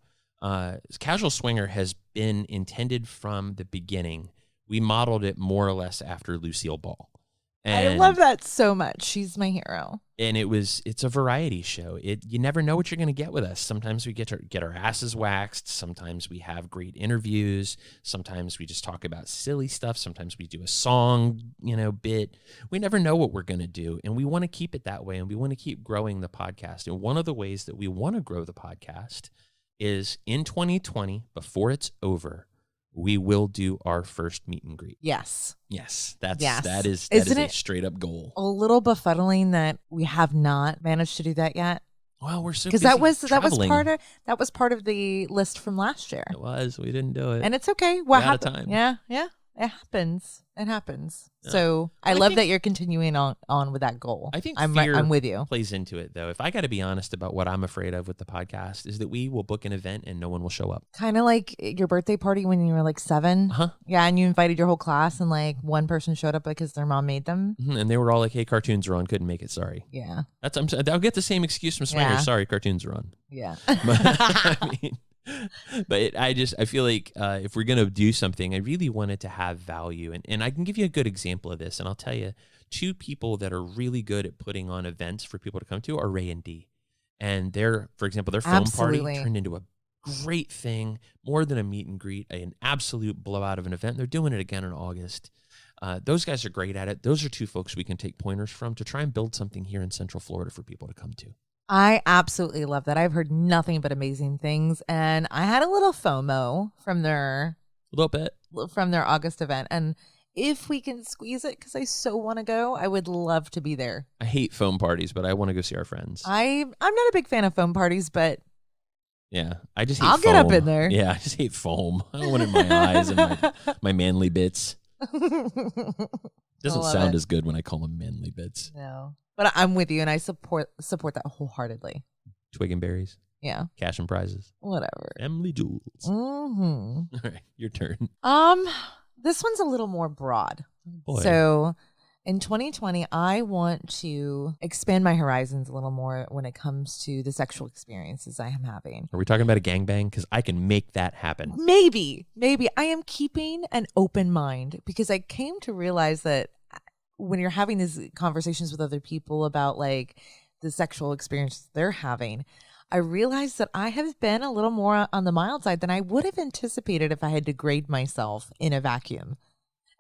Casual Swinger has been intended from the beginning. We modeled it more or less after Lucille Ball. And I love that so much. She's my hero. And it's a variety show. You never know what you're going to get with us. Sometimes we get our asses waxed. Sometimes we have great interviews. Sometimes we just talk about silly stuff. Sometimes we do a song, bit. We never know what we're going to do. And we want to keep it that way. And we want to keep growing the podcast. And one of the ways that we want to grow the podcast is in 2020, before it's over, we will do our first meet and greet. Yes. Yes. That Yes. is Isn't a it straight up goal. A little befuddling that we have not managed to do that yet. Well, we're so because busy that was traveling. that was part of the list from last year. It was. We didn't do it. And it's okay. What We're out of happened? time. Yeah. It happens. It happens. Yeah. So I I love think- that you're continuing on with that goal. I think I'm fear with you. plays into it, though. If I got to be honest about what I'm afraid of with the podcast, is that we will book an event and no one will show up. Kind of like your birthday party when you were like 7. Uh-huh. Yeah, and you invited your whole class and like one person showed up because their mom made them. And they were all like, "Hey, cartoons are on. Couldn't make it. Sorry." Yeah. I'll get the same excuse from Swingers. Yeah. Sorry, cartoons are on. Yeah. But, I mean, But I feel like if we're going to do something, I really want it to have value. And I can give you a good example of this. And I'll tell you, two people that are really good at putting on events for people to come to are Ray and Dee. And for example, their foam party turned into a great thing, more than a meet and greet, an absolute blowout of an event. They're doing it again in August. Those guys are great at it. Those are two folks we can take pointers from to try and build something here in Central Florida for people to come to. I absolutely love that. I've heard nothing but amazing things, and I had a little FOMO from their August event. And if we can squeeze it, because I so want to go, I would love to be there. I hate foam parties, but I want to go see our friends. I'm not a big fan of foam parties, but yeah, I just hate I'll foam. get up in there. Yeah, I just hate foam. I don't want it in my eyes and my manly bits. Doesn't sound as good when I call them manly bits. No, but I'm with you, and I support that wholeheartedly. Twig and berries. Yeah. Cash and prizes. Whatever. Family jewels. Mm-hmm. All right, your turn. This one's a little more broad. Boy. So in 2020, I want to expand my horizons a little more when it comes to the sexual experiences I am having. Are we talking about a gangbang? Because I can make that happen. Maybe. I am keeping an open mind because I came to realize that when you're having these conversations with other people about like the sexual experiences they're having, I realized that I have been a little more on the mild side than I would have anticipated if I had to grade myself in a vacuum.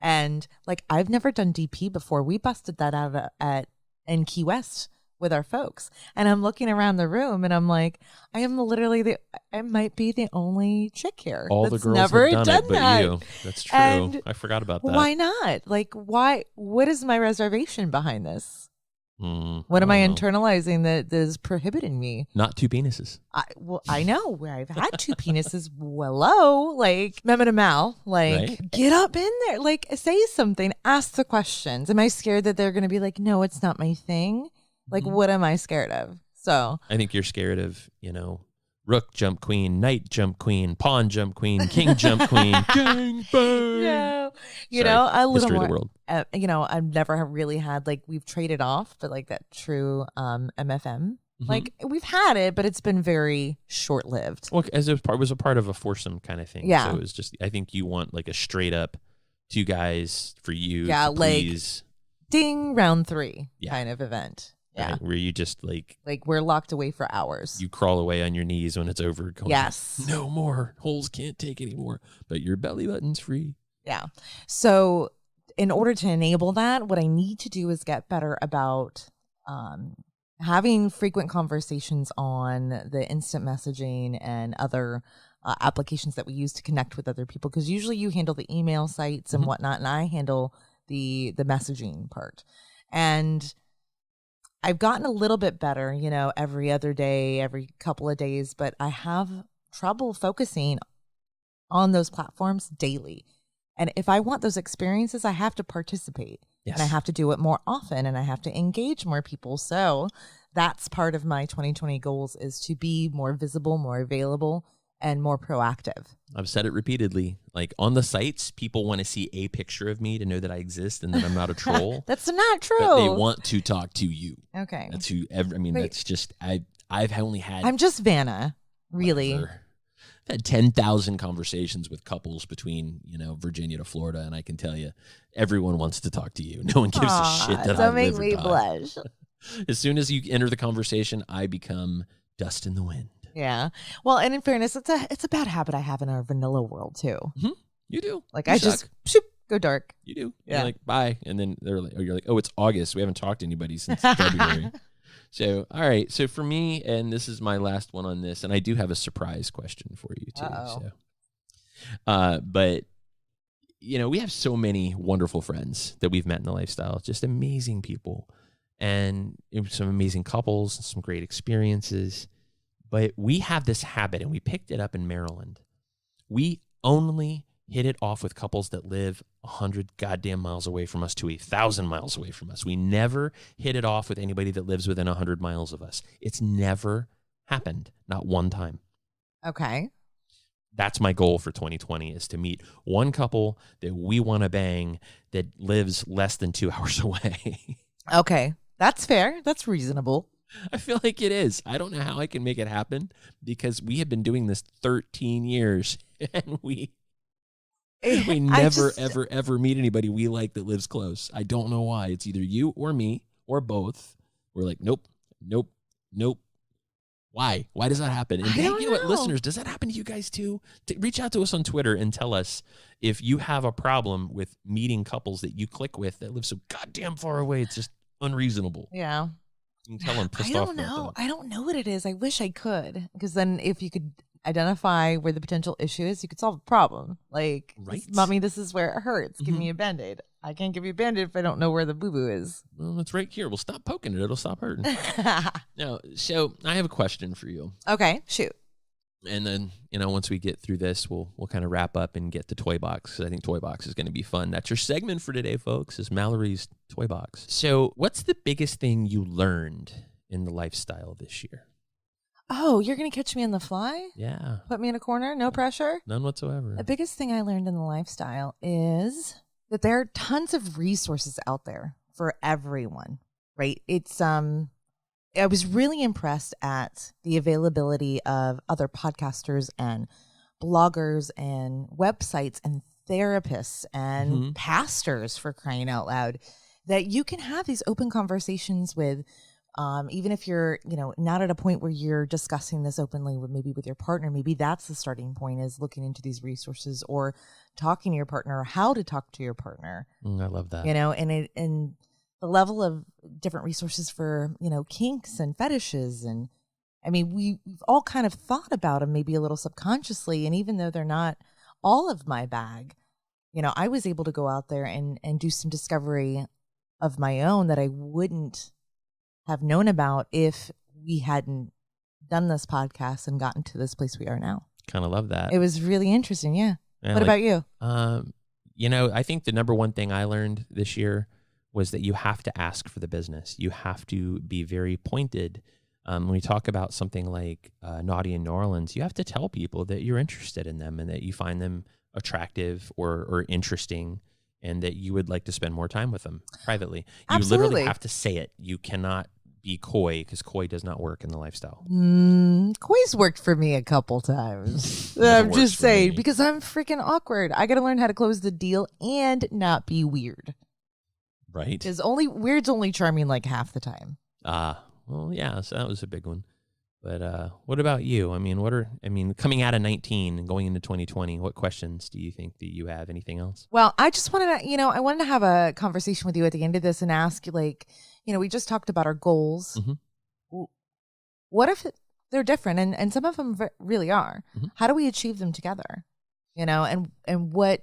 And like, I've never done DP before. We busted that out in Key West with our folks. And I'm looking around the room and I'm like, I might be the only chick here. All the girls never have done it, but that. you. That's true. And I forgot about that. why not? Like, why? What is my reservation behind this? What am I don't know. internalizing that is prohibiting me? Not two penises. I know where I've had two penises. Hello, like Mehmet Amal, like Right. Get up in there, like say something, ask the questions. Am I scared that they're going to be like, no, it's not my thing? Like, what am I scared of? So I think you're scared of, rook jump queen, knight jump queen, pawn jump queen, king jump queen, gangbang. no, Sorry, a little history of more. the world. I've never really had like we've traded off, but like that true MFM. Like we've had it, but it's been very short lived. Well, as it was a part of a foursome kind of thing. Yeah. So it was just, I think you want like a straight up two guys for you. Yeah, to like please. Ding, round 3 Yeah. kind of event. Yeah. Right, where you just like we're locked away for hours. you crawl away on your knees when it's over. Going, Yes. No more. Holes can't take anymore. But your belly button's free. Yeah. So in order to enable that, what I need to do is get better about having frequent conversations on the instant messaging and other applications that we use to connect with other people. Because usually you handle the email sites and whatnot, and I handle the messaging part. And I've gotten a little bit better, every other day, every couple of days, but I have trouble focusing on those platforms daily. And if I want those experiences, I have to participate. Yes. And I have to do it more often, and I have to engage more people. So that's part of my 2020 goals, is to be more visible, more available, and more proactive. I've said it repeatedly. Like on the sites, people want to see a picture of me to know that I exist and that I'm not a troll. That's not true. But they want to talk to you. Okay. That's who. That's just I've only had. I'm just Vanna, really. I've had 10,000 conversations with couples between Virginia to Florida, and I can tell you, everyone wants to talk to you. No one gives a shit that I don't make live or me die. blush. As soon as you enter the conversation, I become dust in the wind. Yeah. Well, and in fairness, it's a bad habit I have in our vanilla world too. Mm-hmm. You do. Like You I suck. just shoop, go dark. You do. Yeah. You're like, bye. And then you're like, oh, it's August. We haven't talked to anybody since February. So, all right. So for me, and this is my last one on this, and I do have a surprise question for you too. Uh-oh. So, but we have so many wonderful friends that we've met in the lifestyle, just amazing people, and some amazing couples, some great experiences. But we have this habit, and we picked it up in Maryland. We only hit it off with couples that live 100 goddamn miles away from us to 1,000 miles away from us. We never hit it off with anybody that lives within 100 miles of us. It's never happened, not one time. Okay. That's my goal for 2020, is to meet one couple that we want to bang that lives less than 2 hours away. Okay. That's fair. That's reasonable. I feel like it is. I don't know how I can make it happen because we have been doing this 13 years and we never, ever meet anybody we like that lives close. I don't know why. It's either you or me or both. We're like, nope. Why? Why does that happen? And you know what, listeners, does that happen to you guys too? Reach out to us on Twitter and tell us if you have a problem with meeting couples that you click with that live so goddamn far away. It's just unreasonable. Yeah. You can tell them pissed off. I don't know what it is. I wish I could, because then if you could identify where the potential issue is, you could solve the problem. Like, right? Mommy, this is where it hurts. Give me a Band-Aid. I can't give you a Band-Aid if I don't know where the boo-boo is. Well, it's right here. We'll stop poking it. It'll stop hurting. Now, so I have a question for you. Okay, shoot. And then, once we get through this, we'll kind of wrap up and get to Toy Box, because I think Toy Box is going to be fun. That's your segment for today, folks, is Mallory's Toy Box. So what's the biggest thing you learned in the lifestyle this year? Oh, you're going to catch me on the fly? Yeah. Put me in a corner? No pressure? None whatsoever. The biggest thing I learned in the lifestyle is that there are tons of resources out there for everyone, right? It's I was really impressed at the availability of other podcasters and bloggers and websites and therapists and pastors, for crying out loud, that you can have these open conversations with, even if you're, not at a point where you're discussing this openly with your partner. Maybe that's the starting point, is looking into these resources or talking to your partner, or how to talk to your partner. I love that. And the level of different resources for, kinks and fetishes. And I mean, we've all kind of thought about them maybe a little subconsciously. And even though they're not all of my bag, I was able to go out there and do some discovery of my own that I wouldn't have known about if we hadn't done this podcast and gotten to this place we are now. Kind of love that. It was really interesting. Yeah. And what about you? I think the number one thing I learned this year was that you have to ask for the business. You have to be very pointed. When we talk about something like Naughty in New Orleans, you have to tell people that you're interested in them and that you find them attractive or interesting, and that you would like to spend more time with them privately. You Absolutely. literally have to say it. You cannot be coy, because coy does not work in the lifestyle. Coy's worked for me a couple times. I'm just saying, because I'm freaking awkward. I got to learn how to close the deal and not be weird. Right. Because weird's only charming like half the time. Well, yeah, so that was a big one. But what about you? Coming out of 19 and going into 2020, what questions do you think that you have? Anything else? Well, I just wanted to, I wanted to have a conversation with you at the end of this and ask you, we just talked about our goals. Mm-hmm. What if they're different? And some of them really are. Mm-hmm. How do we achieve them together? And what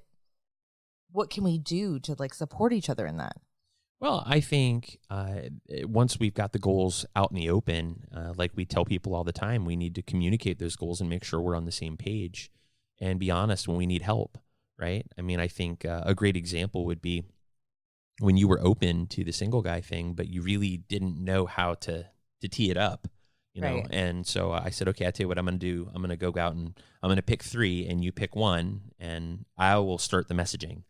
can we do to support each other in that? Well, I think once we've got the goals out in the open, like we tell people all the time, we need to communicate those goals and make sure we're on the same page and be honest when we need help, right? I think a great example would be when you were open to the single guy thing, but you really didn't know how to tee it up, Right. And so I said, okay, I'll tell you what I'm going to do. I'm going to go out and I'm going to pick 3 and you pick 1, and I will start the messaging.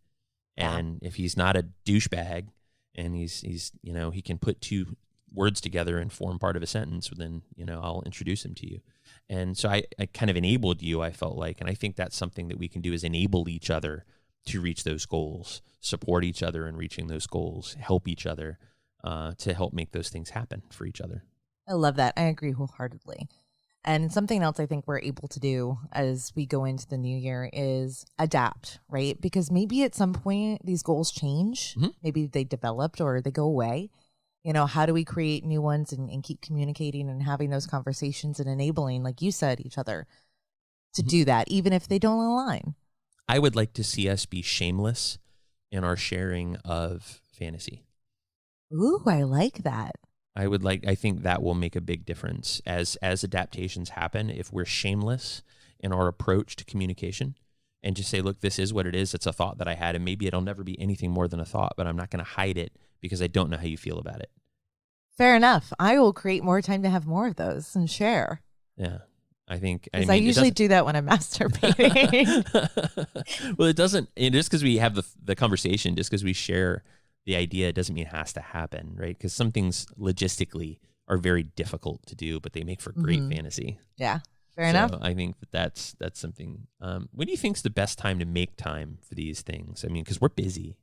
And if he's not a douchebag, and he's he can put 2 words together and form part of a sentence, then I'll introduce him to you. And so I kind of enabled you, I felt like, and I think that's something that we can do, is enable each other to reach those goals, support each other in reaching those goals, help each other to help make those things happen for each other. I love that. I agree wholeheartedly. And something else I think we're able to do as we go into the new year is adapt, right? Because maybe at some point these goals change. Mm-hmm. Maybe they developed or they go away. How do we create new ones and keep communicating and having those conversations and enabling, like you said, each other to do that, even if they don't align? I would like to see us be shameless in our sharing of fantasy. Ooh, I like that. I think that will make a big difference as adaptations happen. If we're shameless in our approach to communication and just say, look, this is what it is. It's a thought that I had, and maybe it'll never be anything more than a thought, but I'm not going to hide it because I don't know how you feel about it. Fair enough. I will create more time to have more of those and share. Yeah. I think because I usually do that when I'm masturbating. Well, it doesn't, and just because we have the conversation, just because we share the idea, doesn't mean it has to happen, right? Because some things logistically are very difficult to do, but they make for great fantasy. Yeah. Fair enough. I think that's something. What do you think's the best time to make time for these things? I mean, because we're busy.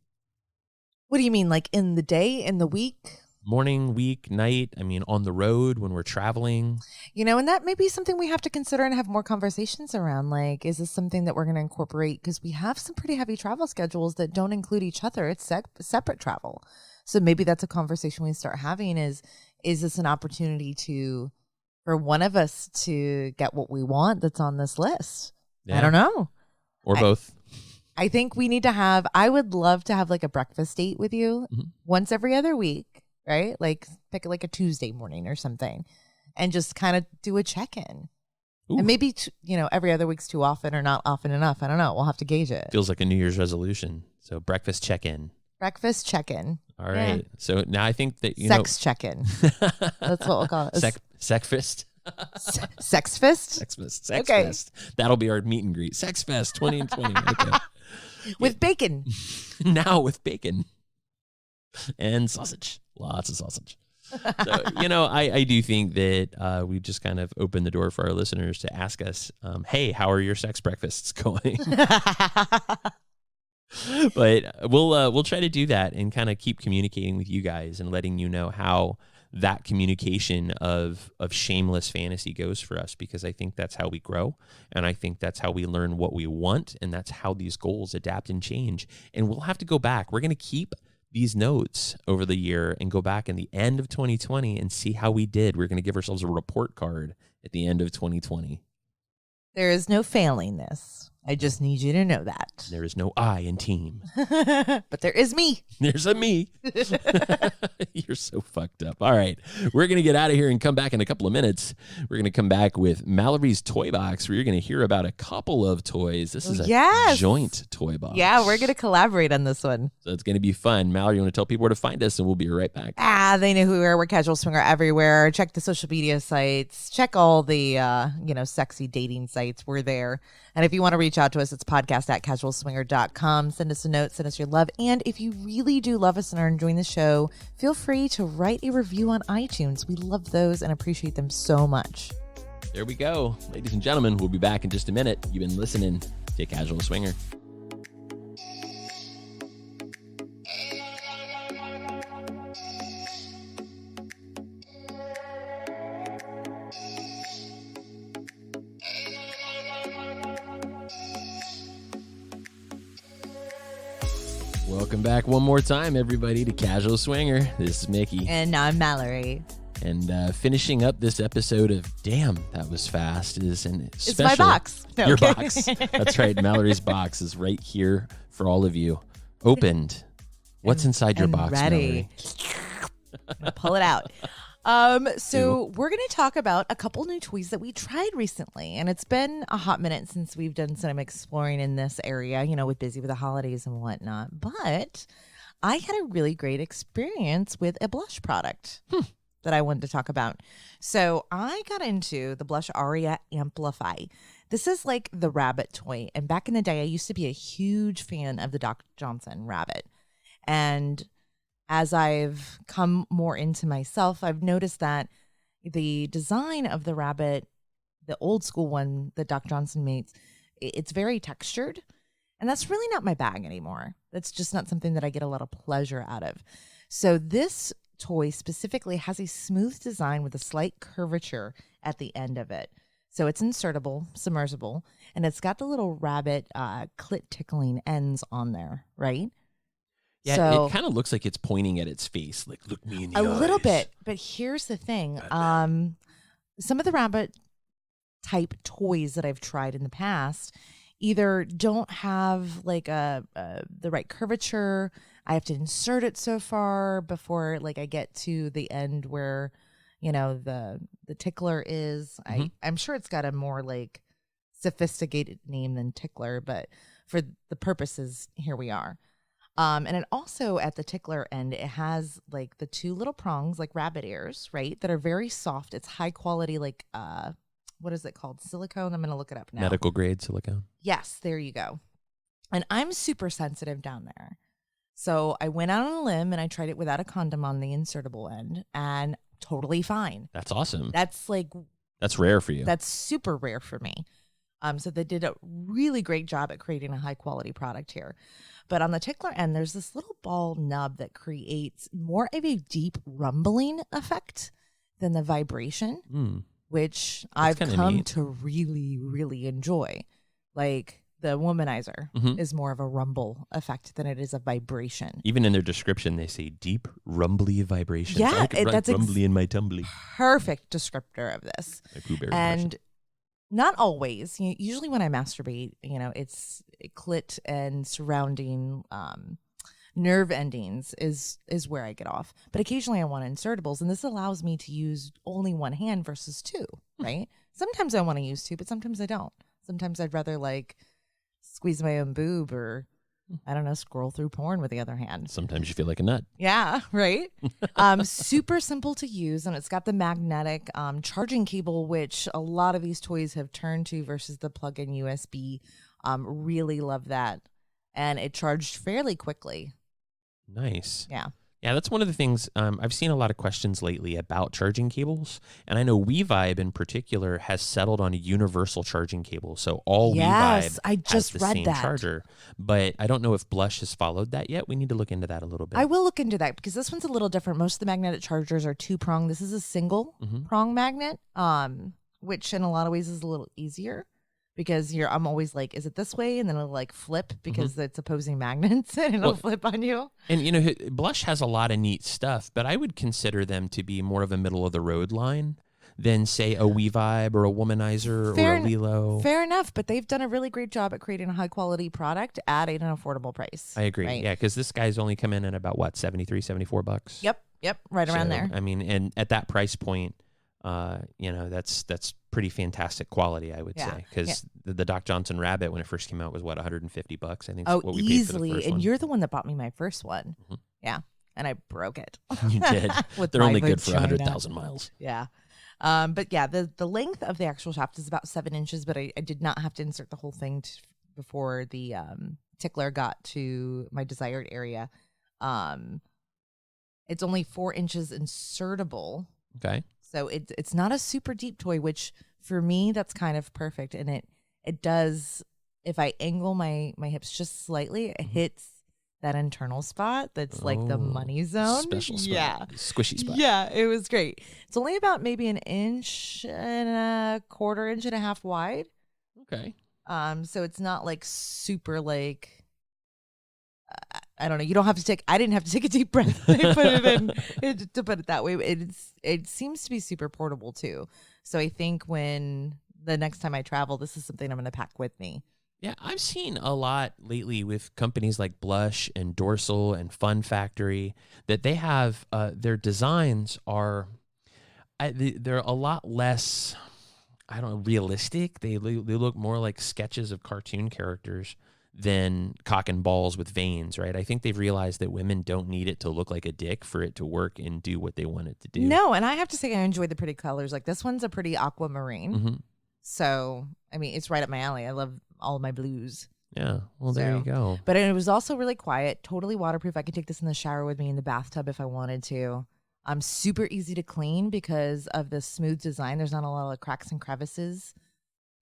What do you mean? Like in the day, in the week? Morning, week, night. I mean, on the road when we're traveling. And that may be something we have to consider and have more conversations around. Like, is this something that we're going to incorporate? Because we have some pretty heavy travel schedules that don't include each other. It's separate travel. So maybe that's a conversation we start having is this an opportunity for one of us to get what we want that's on this list? Yeah. I don't know. Or both. I think we need to I would love to have like a breakfast date with you once every other week, right? Like pick like a Tuesday morning or something and just kind of do a check-in. Ooh. And maybe, every other week's too often or not often enough. I don't know. We'll have to gauge it. Feels like a New Year's resolution. So breakfast check-in. Breakfast check-in. All right. Yeah. So now I think that, Sex check-in. That's what we'll call it. Sex fist. Sex fist? Sex fist. Sex fest. That'll be our meet and greet. Sex fest 2020. Okay. With bacon. Now with bacon. And sausage. Lots of sausage. So, I do think that we just kind of opened the door for our listeners to ask us, hey, how are your sex breakfasts going? But we'll try to do that and kind of keep communicating with you guys and letting you know how that communication of shameless fantasy goes for us, because I think that's how we grow, and I think that's how we learn what we want, and that's how these goals adapt and change. And we'll have to go back. We're going to keep these notes over the year and go back in the end of 2020 and see how we did. We're going to give ourselves a report card at the end of 2020. There is no failing this. I just need you to know that. There is no I in team. But there is me. There's a me. You're so fucked up. All right. We're going to get out of here and come back in a couple of minutes. We're going to come back with Mallory's Toy Box, where you're going to hear about a couple of toys. This is a joint toy box. Yeah, we're going to collaborate on this one. So it's going to be fun. Mallory, you want to tell people where to find us, and we'll be right back. They know who we are. We're Casual Swinger everywhere. Check the social media sites. Check all the, sexy dating sites. We're there. And if you want to reach out to us, it's podcast@casualswinger.com. Send us a note, send us your love. And if you really do love us and are enjoying the show, feel free to write a review on iTunes. We love those and appreciate them so much. There we go. Ladies and gentlemen, we'll be back in just a minute. You've been listening to Casual Swinger. Welcome back one more time, everybody, to Casual Swinger. This is Mickey. And I'm Mallory. And finishing up this episode of Damn, That Was Fast is special. It's my box. No, your box. That's right. Mallory's box is right here for all of you. Opened. What's inside your box, ready. Mallory? I'm gonna pull it out. So we're going to talk about a couple new toys that we tried recently, and it's been a hot minute since we've done some exploring in this area, with busy with the holidays and whatnot. But I had a really great experience with a blush product that I wanted to talk about. So I got into the Blush Aria Amplify. This is like the rabbit toy, and back in the day, I used to be a huge fan of the Dr. Johnson rabbit, and as I've come more into myself, I've noticed that the design of the rabbit, the old school one that Dr. Johnson makes, it's very textured. And that's really not my bag anymore. That's just not something that I get a lot of pleasure out of. So this toy specifically has a smooth design with a slight curvature at the end of it. So it's insertable, submersible, and it's got the little rabbit clit tickling ends on there, right? Yeah, so, it kind of looks like it's pointing at its face, like, look me in the eyes. A little bit, but here's the thing. Some of the rabbit type toys that I've tried in the past either don't have like the right curvature. I have to insert it so far before like I get to the end where, the tickler is. Mm-hmm. I'm sure it's got a more like sophisticated name than tickler, but for the purposes, here we are. And it also at the tickler end, it has like the two little prongs, like rabbit ears, right? That are very soft. It's high quality, like, what is it called? Silicone. I'm going to look it up now. Medical grade silicone. Yes, there you go. And I'm super sensitive down there. So I went out on a limb and I tried it without a condom on the insertable end. And totally fine. That's awesome. That's like That's rare for you. That's super rare for me. So they did a really great job at creating a high quality product here. But on the tickler end, there's this little ball nub that creates more of a deep rumbling effect than the vibration, which I've come neat to really, really enjoy. Like the womanizer is more of a rumble effect than it is a vibration. Even in their description, they say deep, rumbly vibrations. Yeah, that's rumbly in my tumbly. Perfect descriptor of this. My Pooh Bear And impression. not always. Usually when I masturbate, it's clit and surrounding nerve endings is where I get off. But occasionally I want insertables, and this allows me to use only one hand versus two, right? Sometimes I want to use two, but sometimes I don't. Sometimes I'd rather like squeeze my own boob or, I don't know, scroll through porn with the other hand. Sometimes you feel like a nut. Yeah, right? Super simple to use, and it's got the magnetic charging cable, which a lot of these toys have turned to versus the plug-in USB. Really love that. And it charged fairly quickly. Nice. Yeah. Yeah, that's one of the things. I've seen a lot of questions lately about charging cables, and I know WeVibe in particular has settled on a universal charging cable. So all WeVibe I just has the read same that. charger, but I don't know if Blush has followed that yet. We need to look into that a little bit. I will look into that because this one's a little different. Most of the magnetic chargers are two-prong. This is a single prong magnet, which in a lot of ways is a little easier. Because I'm always like, is it this way? And then it'll like flip because it's opposing magnets and it'll flip on you. And, Blush has a lot of neat stuff, but I would consider them to be more of a middle of the road line than, say, a WeVibe or a Womanizer or a Lilo. Fair enough, but they've done a really great job at creating a high quality product at an affordable price. I agree. Right? Yeah, because this guy's only come in at about, what, $73, $74? Yep, right around there. I mean, and at that price point, that's pretty fantastic quality, I would say, because the Doc Johnson Rabbit, when it first came out, was what, $150? I think. What we easily. paid for the first and one. you're the one that bought me my first one. Yeah, and I broke it. You did. With They're my only good for vagina. 100,000 miles. Yeah. But yeah, the length of the actual shaft is about 7 inches, but I did not have to insert the whole thing before the tickler got to my desired area. It's only 4 inches insertable. Okay. So it's not a super deep toy, which for me, that's kind of perfect. And it does, if I angle my hips just slightly, it hits that internal spot that's like the money zone. Special spot. Yeah. Squishy spot. Yeah, it was great. It's only about maybe 1.25 inches, 1.5 inches wide. Okay. So it's not like super like, I don't know. You don't have to take. I didn't have to take a deep breath. They put it in to put it that way. It seems to be super portable too. So I think when the next time I travel, this is something I'm going to pack with me. Yeah, I've seen a lot lately with companies like Blush and Dorsal and Fun Factory that they have their designs are they're a lot less, I don't know, realistic. They look more like sketches of cartoon characters than cock and balls with veins, right? I think they've realized that women don't need it to look like a dick for it to work and do what they want it to do. No, and I have to say I enjoy the pretty colors. Like this one's a pretty aquamarine. So, I mean, it's right up my alley. I love all of my blues. Yeah, well, there you go. But it was also really quiet, totally waterproof. I could take this in the shower with me in the bathtub if I wanted to. Super easy to clean because of the smooth design. There's not a lot of cracks and crevices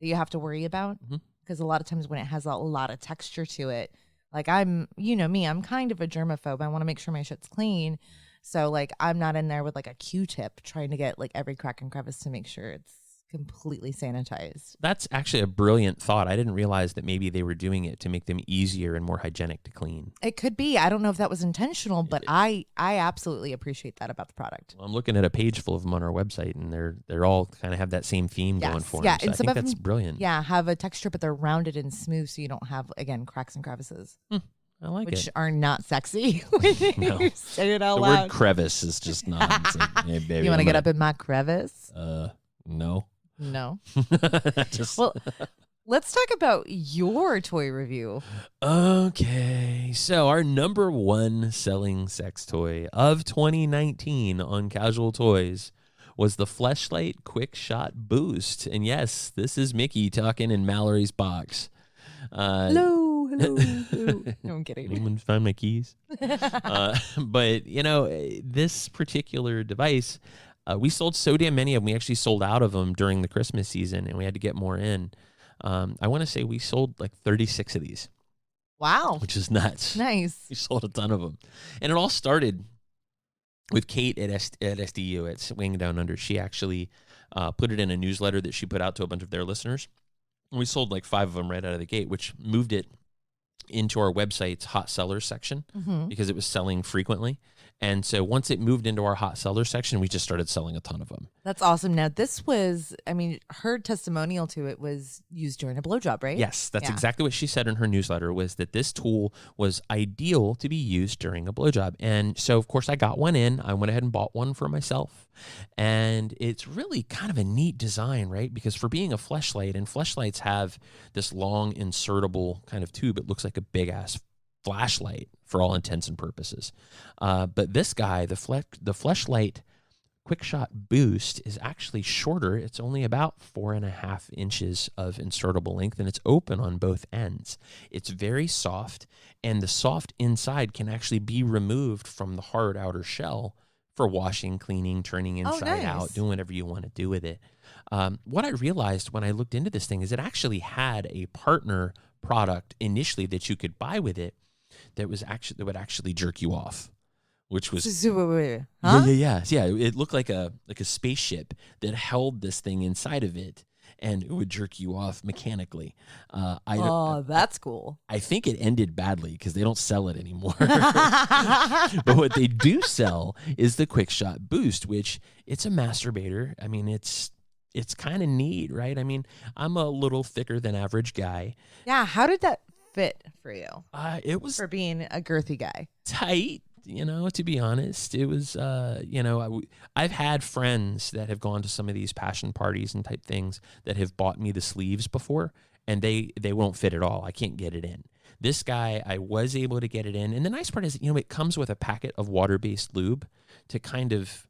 that you have to worry about. Because a lot of times when it has a lot of texture to it, like I'm kind of a germaphobe. I want to make sure my shit's clean. So like I'm not in there with like a Q-tip trying to get like every crack and crevice to make sure it's completely sanitized. That's actually a brilliant thought. I didn't realize that maybe they were doing it to make them easier and more hygienic to clean. It could be. I don't know if that was intentional, but I absolutely appreciate that about the product. Well, I'm looking at a page full of them on our website, and they're all kind of have that same theme going for them. Yeah, So and I some think of that's them, brilliant. Yeah, have a texture, but they're rounded and smooth, so you don't have, again, cracks and crevices. I like which it. are not sexy when No. you say it out The loud. word crevice is just not. It's like, hey, baby, You want to I'm get gonna- up in my crevice? No. No. Just, Well, let's talk about your toy review. okay. So our number one selling sex toy of 2019 on Casual Toys was the Fleshlight Quick Shot Boost. And yes, this is Mickey talking in Mallory's box. Hello. No, I'm kidding. Anyone find my keys? But, this particular device We sold so damn many of them. We actually sold out of them during the Christmas season, and we had to get more in. I want to say we sold like 36 of these. Wow. Which is nuts. Nice. We sold a ton of them. And it all started with Kate at SDU, at Swing Down Under. She actually put it in a newsletter that she put out to a bunch of their listeners. And we sold like 5 of them right out of the gate, which moved it into our website's hot sellers section because it was selling frequently. And so once it moved into our hot sellers section, we just started selling a ton of them. That's awesome. Now, this was, I mean, her testimonial to it was used during a blowjob, right? Yes, that's exactly what she said in her newsletter, was that this tool was ideal to be used during a blowjob. And so, of course, I got one in. I went ahead and bought one for myself. And it's really kind of a neat design, right? Because for being a fleshlight, and fleshlights have this long insertable kind of tube, it looks like a big-ass flashlight for all intents and purposes. But this guy, the Fleshlight Quick Shot Boost, is actually shorter. It's only about 4.5 inches of insertable length, and it's open on both ends. It's very soft, and the soft inside can actually be removed from the hard outer shell for washing, cleaning, turning inside out, doing whatever you want to do with it. What I realized when I looked into this thing is it actually had a partner product initially that you could buy with it that would actually jerk you off, which was Huh? yeah. It looked like a spaceship that held this thing inside of it, and it would jerk you off mechanically. That's cool. I think it ended badly because they don't sell it anymore. But what they do sell is the Quick Shot Boost, which it's a masturbator. I mean, it's kind of neat, right? I mean, I'm a little thicker than average guy. Yeah. How did that fit for you? It was for being a girthy guy. tight. To be honest, it was, I've had friends that have gone to some of these passion parties and type things that have bought me the sleeves before, and they won't fit at all. I can't get it in. This guy, I was able to get it in. And the nice part is, it comes with a packet of water-based lube to kind of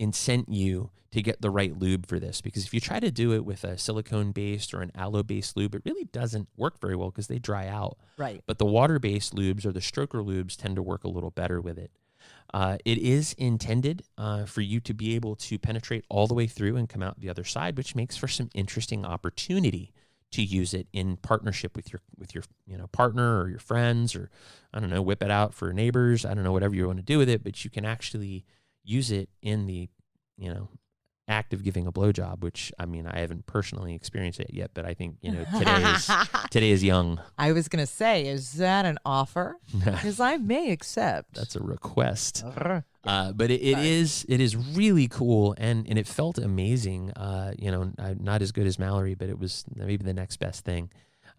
incent you to get the right lube for this. Because if you try to do it with a silicone-based or an aloe-based lube, it really doesn't work very well because they dry out. Right. But the water-based lubes or the stroker lubes tend to work a little better with it. It is intended for you to be able to penetrate all the way through and come out the other side, which makes for some interesting opportunity to use it in partnership with your partner or your friends, or I don't know, whip it out for neighbors. I don't know, whatever you want to do with it, but you can actually use it in the act of giving a blowjob, which, I mean, I haven't personally experienced it yet, but I think, today is young. I was going to say, is that an offer? Because I may accept. That's a request. But it is really cool, and it felt amazing. Not as good as Mallory, but it was maybe the next best thing.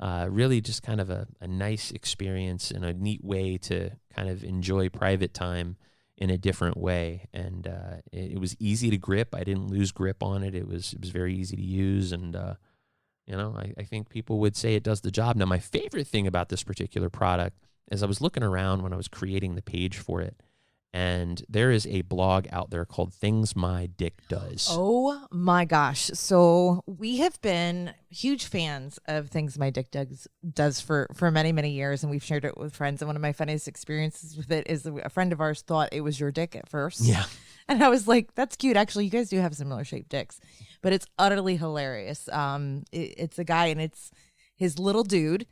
Really just kind of a nice experience and a neat way to kind of enjoy private time in a different way. And it was easy to grip. I didn't lose grip on it. It was very easy to use. And, I think people would say it does the job. Now, my favorite thing about this particular product is I was looking around when I was creating the page for it, and there is a blog out there called Things My Dick Does. Oh my gosh. So we have been huge fans of Things My Dick does for many, many years, and we've shared it with friends. And one of my funniest experiences with it is a friend of ours thought it was your dick at first. Yeah. And I was like, that's cute. Actually, you guys do have similar shaped dicks, but it's utterly hilarious. It's a guy, and it's his little dude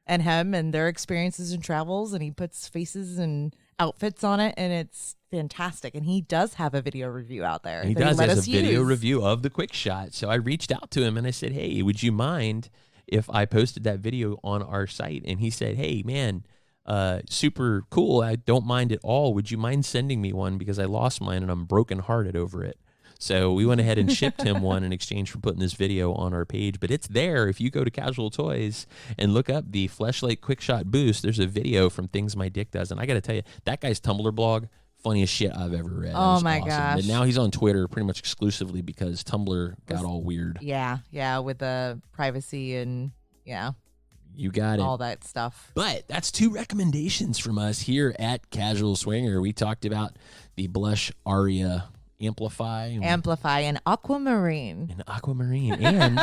and him and their experiences and travels, and he puts faces and outfits on it, and it's fantastic. And he does have a video review out there. He does. There's a video review of the Quick Shot. So I reached out to him and I said, hey, would you mind if I posted that video on our site? And he said, hey, man, super cool. I don't mind at all. Would you mind sending me one? Because I lost mine and I'm brokenhearted over it. So we went ahead and shipped him one in exchange for putting this video on our page. But it's there. If you go to Casual Toys and look up the Fleshlight Quick Shot Boost, there's a video from Things My Dick Does. And I got to tell you, that guy's Tumblr blog, funniest shit I've ever read. Oh, my gosh. And now he's on Twitter pretty much exclusively because Tumblr got all weird. Yeah, with the privacy and, you got it. all that stuff. But that's 2 recommendations from us here at Casual Swinger. We talked about the Blush Aria Amplify. Amplify and Aquamarine. And Aquamarine. And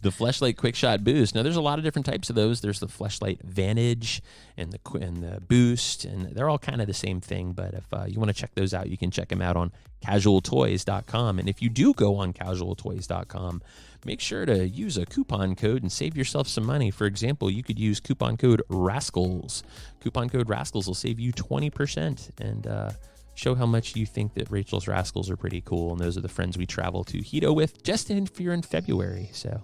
the Fleshlight Quick Shot Boost. Now, there's a lot of different types of those. There's the Fleshlight Vantage and the Boost, and they're all kind of the same thing. But if you want to check those out, you can check them out on casualtoys.com. And if you do go on casualtoys.com, make sure to use a coupon code and save yourself some money. For example, you could use coupon code RASCALS. Coupon code RASCALS will save you 20% and show how much you think that Rachel's Rascals are pretty cool. And those are the friends we travel to Hedo with just if you're in February. So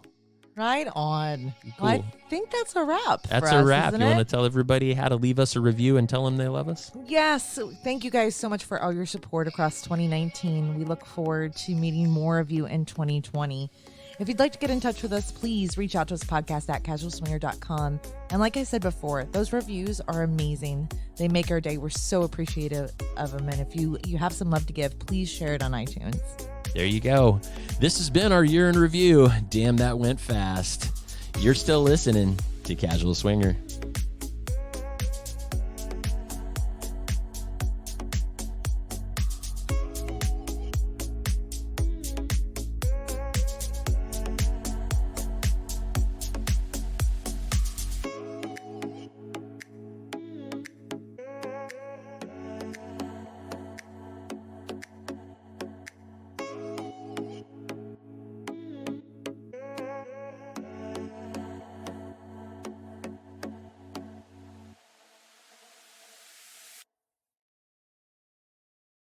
right on. cool. Well, I think that's a wrap. That's for a us, wrap. isn't You it? want to tell everybody how to leave us a review and tell them they love us? Yes. Thank you guys so much for all your support across 2019. We look forward to meeting more of you in 2020. If you'd like to get in touch with us, please reach out to us, podcast@casualswinger.com. And like I said before, those reviews are amazing. They make our day. We're so appreciative of them. And if you have some love to give, please share it on iTunes. There you go. This has been our year in review. Damn, that went fast. You're still listening to Casual Swinger.